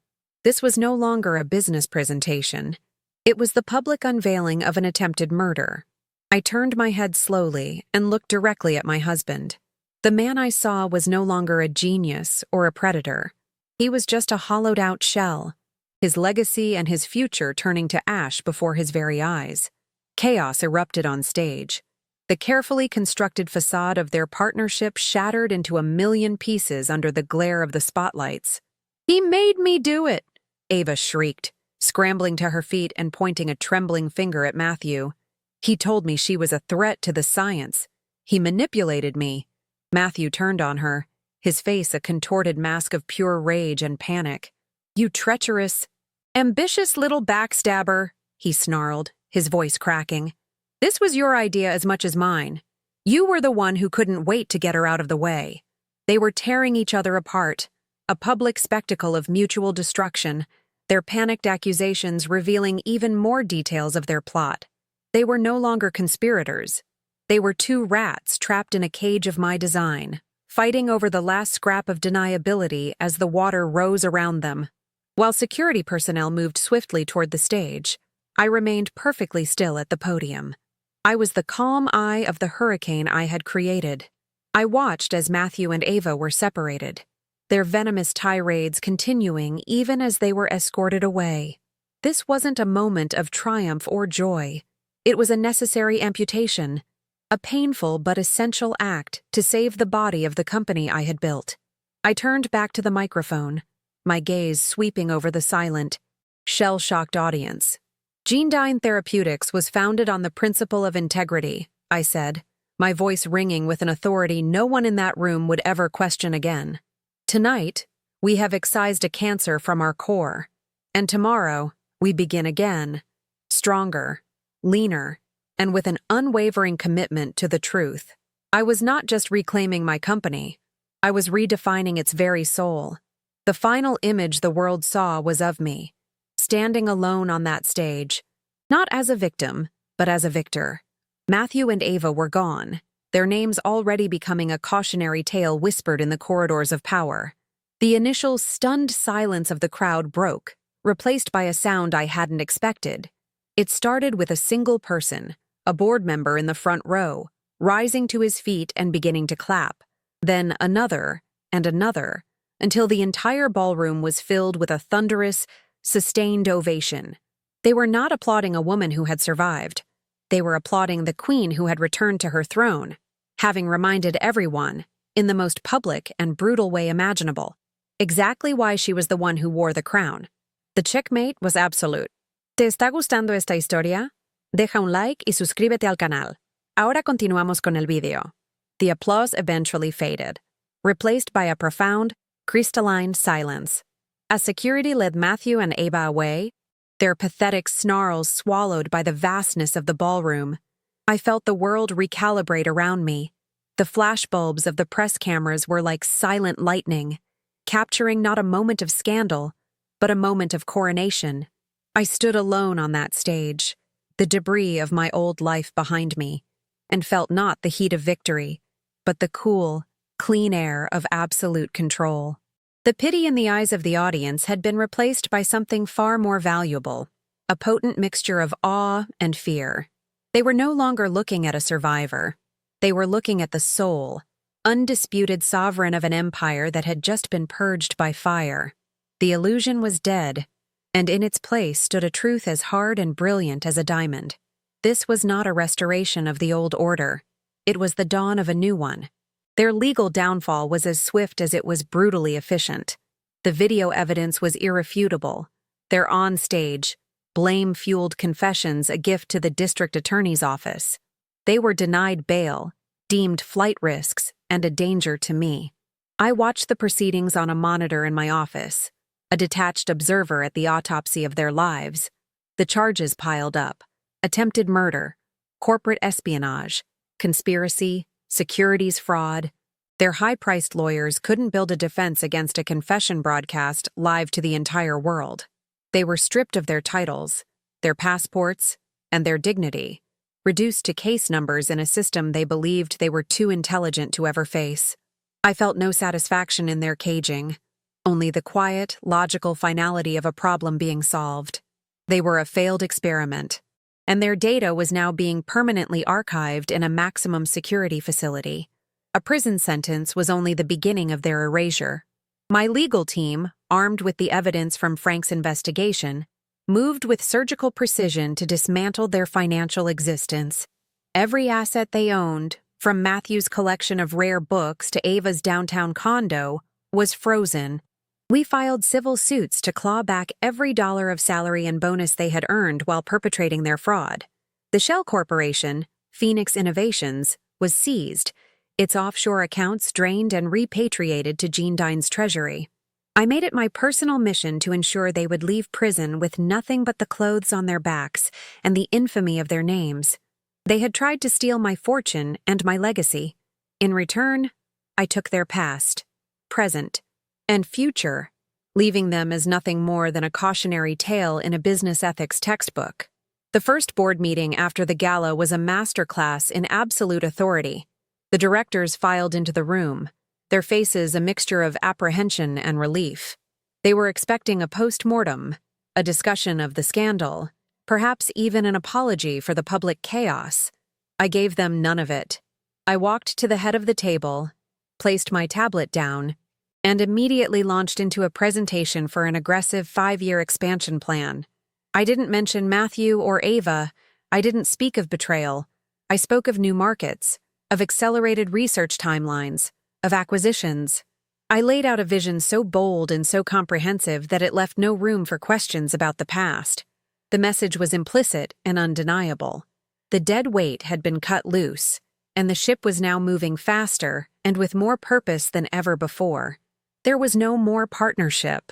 This was no longer a business presentation. It was the public unveiling of an attempted murder. I turned my head slowly and looked directly at my husband. The man I saw was no longer a genius or a predator. He was just a hollowed-out shell, his legacy and his future turning to ash before his very eyes. Chaos erupted on stage. The carefully constructed facade of their partnership shattered into a million pieces under the glare of the spotlights. "He made me do it!" Ava shrieked, scrambling to her feet and pointing a trembling finger at Matthew. "He told me she was a threat to the science. He manipulated me." Matthew turned on her, his face a contorted mask of pure rage and panic. "You treacherous, ambitious little backstabber," he snarled, his voice cracking. "This was your idea as much as mine. You were the one who couldn't wait to get her out of the way." They were tearing each other apart, a public spectacle of mutual destruction, their panicked accusations revealing even more details of their plot. They were no longer conspirators. They were two rats trapped in a cage of my design, fighting over the last scrap of deniability as the water rose around them. While security personnel moved swiftly toward the stage, I remained perfectly still at the podium. I was the calm eye of the hurricane I had created. I watched as Matthew and Ava were separated, their venomous tirades continuing even as they were escorted away. This wasn't a moment of triumph or joy. It was a necessary amputation, a painful but essential act to save the body of the company I had built. I turned back to the microphone, my gaze sweeping over the silent, shell-shocked audience. Gendyne Therapeutics was founded on the principle of integrity, I said, my voice ringing with an authority no one in that room would ever question again. Tonight, we have excised a cancer from our core, and tomorrow, we begin again, stronger, leaner, and with an unwavering commitment to the truth. I was not just reclaiming my company, I was redefining its very soul. The final image the world saw was of me, standing alone on that stage, not as a victim, but as a victor. Matthew and Ava were gone, their names already becoming a cautionary tale whispered in the corridors of power. The initial stunned silence of the crowd broke, replaced by a sound I hadn't expected. It started with a single person, a board member in the front row, rising to his feet and beginning to clap. Then another, and another, until the entire ballroom was filled with a thunderous, sustained ovation. They were not applauding a woman who had survived. They were applauding the queen who had returned to her throne, having reminded everyone, in the most public and brutal way imaginable, exactly why she was the one who wore the crown. The checkmate was absolute. ¿Te está gustando esta historia? Deja un like y suscríbete al canal. Ahora continuamos con el video. The applause eventually faded, replaced by a profound, crystalline silence. As security led Matthew and Ava away, their pathetic snarls swallowed by the vastness of the ballroom, I felt the world recalibrate around me. The flashbulbs of the press cameras were like silent lightning, capturing not a moment of scandal, but a moment of coronation. I stood alone on that stage, the debris of my old life behind me, and felt not the heat of victory, but the cool, clean air of absolute control. The pity in the eyes of the audience had been replaced by something far more valuable, a potent mixture of awe and fear. They were no longer looking at a survivor. They were looking at the soul, undisputed sovereign of an empire that had just been purged by fire. The illusion was dead, and in its place stood a truth as hard and brilliant as a diamond. This was not a restoration of the old order. It was the dawn of a new one. Their legal downfall was as swift as it was brutally efficient. The video evidence was irrefutable. Their on-stage, blame-fueled confessions a gift to the district attorney's office. They were denied bail, deemed flight risks, and a danger to me. I watched the proceedings on a monitor in my office, a detached observer at the autopsy of their lives. The charges piled up: attempted murder, corporate espionage, conspiracy, securities fraud. Their high-priced lawyers couldn't build a defense against a confession broadcast live to the entire world. They were stripped of their titles, their passports, and their dignity, reduced to case numbers in a system they believed they were too intelligent to ever face. I felt no satisfaction in their caging, only the quiet, logical finality of a problem being solved. They were a failed experiment, and their data was now being permanently archived in a maximum security facility. A prison sentence was only the beginning of their erasure. My legal team, armed with the evidence from Frank's investigation, moved with surgical precision to dismantle their financial existence. Every asset they owned, from Matthew's collection of rare books to Ava's downtown condo, was frozen. We filed civil suits to claw back every dollar of salary and bonus they had earned while perpetrating their fraud. The shell corporation, Phoenix Innovations, was seized, its offshore accounts drained and repatriated to Gene Dine's treasury. I made it my personal mission to ensure they would leave prison with nothing but the clothes on their backs and the infamy of their names. They had tried to steal my fortune and my legacy. In return, I took their past, present, and future, leaving them as nothing more than a cautionary tale in a business ethics textbook. The first board meeting after the gala was a masterclass in absolute authority. The directors filed into the room, their faces a mixture of apprehension and relief. They were expecting a post-mortem, a discussion of the scandal, perhaps even an apology for the public chaos. I gave them none of it. I walked to the head of the table, placed my tablet down, and immediately launched into a presentation for an aggressive 5-year expansion plan. I didn't mention Matthew or Ava. I didn't speak of betrayal. I spoke of new markets, of accelerated research timelines, of acquisitions. I laid out a vision so bold and so comprehensive that it left no room for questions about the past. The message was implicit and undeniable. The dead weight had been cut loose, and the ship was now moving faster and with more purpose than ever before. There was no more partnership.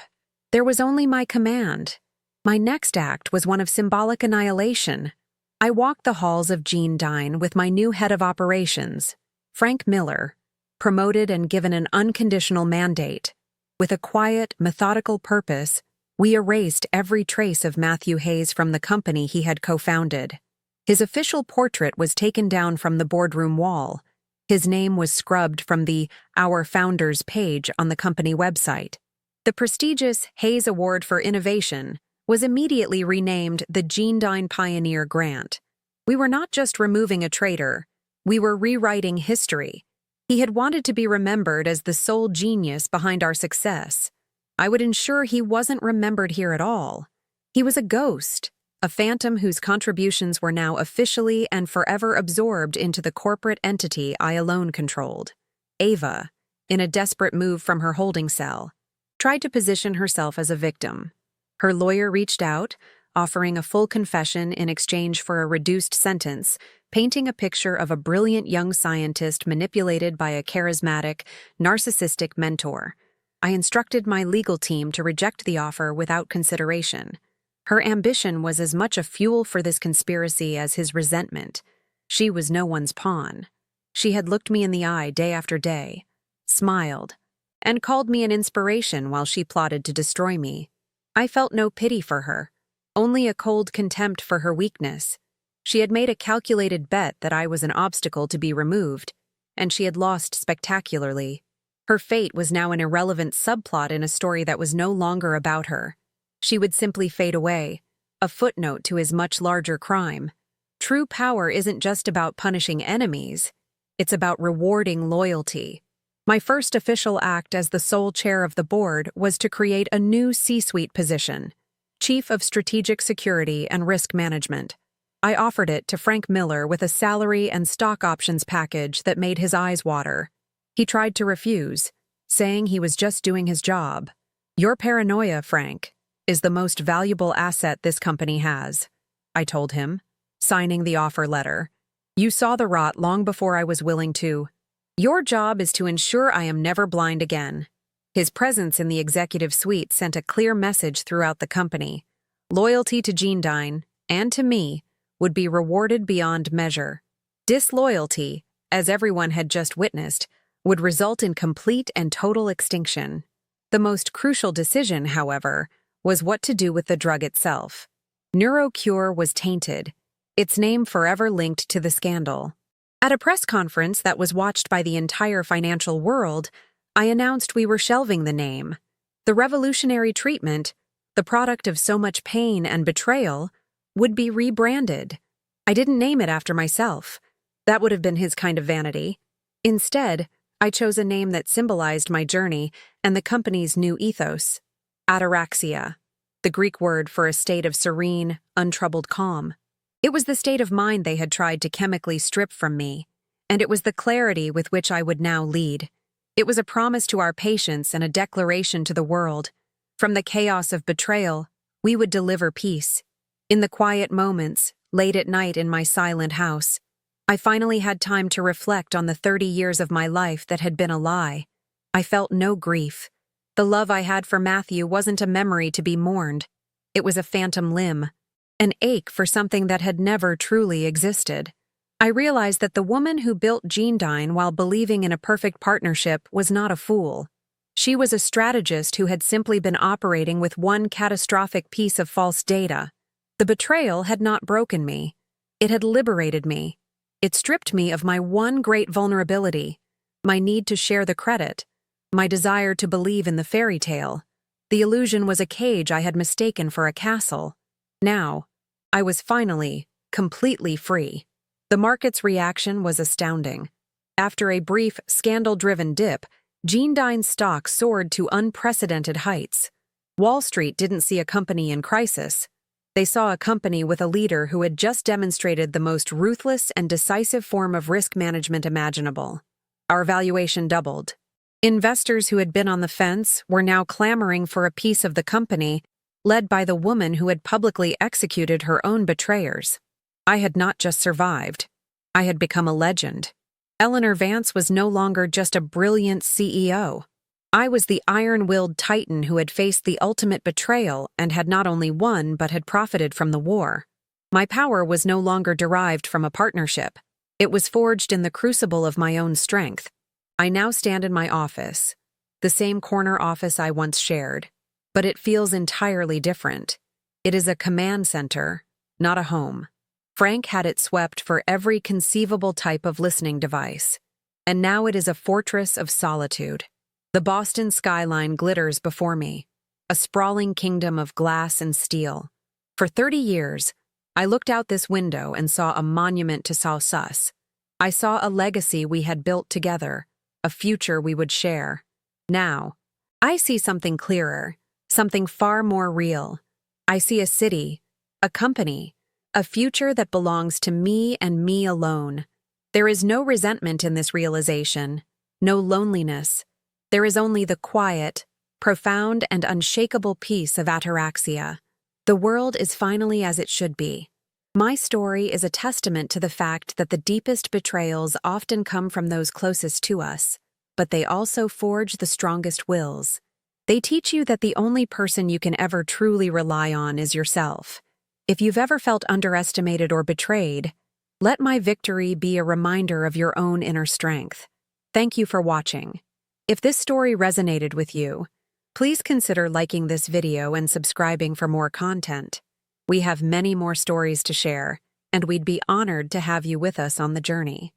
There was only my command. My next act was one of symbolic annihilation. I walked the halls of Gene Dine with my new head of operations, Frank Miller, promoted and given an unconditional mandate. With a quiet, methodical purpose, we erased every trace of Matthew Hayes from the company he had co-founded. His official portrait was taken down from the boardroom wall. His name was scrubbed from the Our Founders page on the company website. The prestigious Hayes Award for Innovation was immediately renamed the Gene Dine Pioneer Grant. We were not just removing a traitor, we were rewriting history. He had wanted to be remembered as the sole genius behind our success. I would ensure he wasn't remembered here at all. He was a ghost, a phantom whose contributions were now officially and forever absorbed into the corporate entity I alone controlled. Ava, in a desperate move from her holding cell, tried to position herself as a victim. Her lawyer reached out, offering a full confession in exchange for a reduced sentence, painting a picture of a brilliant young scientist manipulated by a charismatic, narcissistic mentor. I instructed my legal team to reject the offer without consideration. Her ambition was as much a fuel for this conspiracy as his resentment. She was no one's pawn. She had looked me in the eye day after day, smiled, and called me an inspiration while she plotted to destroy me. I felt no pity for her, only a cold contempt for her weakness. She had made a calculated bet that I was an obstacle to be removed, and she had lost spectacularly. Her fate was now an irrelevant subplot in a story that was no longer about her. She would simply fade away, a footnote to his much larger crime. True power isn't just about punishing enemies, it's about rewarding loyalty. My first official act as the sole chair of the board was to create a new C-suite position, Chief of Strategic Security and Risk Management. I offered it to Frank Miller with a salary and stock options package that made his eyes water. He tried to refuse, saying he was just doing his job. "Your paranoia, Frank. is the most valuable asset this company has, I told him, signing the offer letter. You saw the rot long before I was willing to. Your job is to ensure I am never blind again. His presence in the executive suite sent a clear message throughout the company. Loyalty to Gendyne, and to me, would be rewarded beyond measure. Disloyalty, as everyone had just witnessed, would result in complete and total extinction. The most crucial decision, however, was what to do with the drug itself. NeuroCure was tainted, its name forever linked to the scandal. At a press conference that was watched by the entire financial world, I announced we were shelving the name. The revolutionary treatment, the product of so much pain and betrayal, would be rebranded. I didn't name it after myself. That would have been his kind of vanity. Instead, I chose a name that symbolized my journey and the company's new ethos: ataraxia, the Greek word for a state of serene, untroubled calm. It was the state of mind they had tried to chemically strip from me, and it was the clarity with which I would now lead. It was a promise to our patients and a declaration to the world. From the chaos of betrayal, we would deliver peace. In the quiet moments, late at night in my silent house, I finally had time to reflect on the 30 years of my life that had been a lie. I felt no grief. The love I had for Matthew wasn't a memory to be mourned. It was a phantom limb, an ache for something that had never truly existed. I realized that the woman who built Gendyne while believing in a perfect partnership was not a fool. She was a strategist who had simply been operating with one catastrophic piece of false data. The betrayal had not broken me. It had liberated me. It stripped me of my one great vulnerability, my need to share the credit, my desire to believe in the fairy tale. The illusion was a cage I had mistaken for a castle. Now, I was finally, completely free. The market's reaction was astounding. After a brief, scandal-driven dip, Gendyne's stock soared to unprecedented heights. Wall Street didn't see a company in crisis. They saw a company with a leader who had just demonstrated the most ruthless and decisive form of risk management imaginable. Our valuation doubled. Investors who had been on the fence were now clamoring for a piece of the company, led by the woman who had publicly executed her own betrayers. I had not just survived. I had become a legend. Eleanor Vance was no longer just a brilliant CEO. I was the iron-willed titan who had faced the ultimate betrayal and had not only won but had profited from the war. My power was no longer derived from a partnership. It was forged in the crucible of my own strength. I now stand in my office, the same corner office I once shared, but it feels entirely different. It is a command center, not a home. Frank had it swept for every conceivable type of listening device, and now it is a fortress of solitude. The Boston skyline glitters before me, a sprawling kingdom of glass and steel. For 30 years, I looked out this window and saw a monument to Sausus. I saw a legacy we had built together, a future we would share. Now, I see something clearer, something far more real. I see a city, a company, a future that belongs to me and me alone. There is no resentment in this realization, no loneliness. There is only the quiet, profound, and unshakable peace of ataraxia. The world is finally as it should be. My story is a testament to the fact that the deepest betrayals often come from those closest to us, but they also forge the strongest wills. They teach you that the only person you can ever truly rely on is yourself. If you've ever felt underestimated or betrayed, let my victory be a reminder of your own inner strength. Thank you for watching. If this story resonated with you, please consider liking this video and subscribing for more content. We have many more stories to share, and we'd be honored to have you with us on the journey.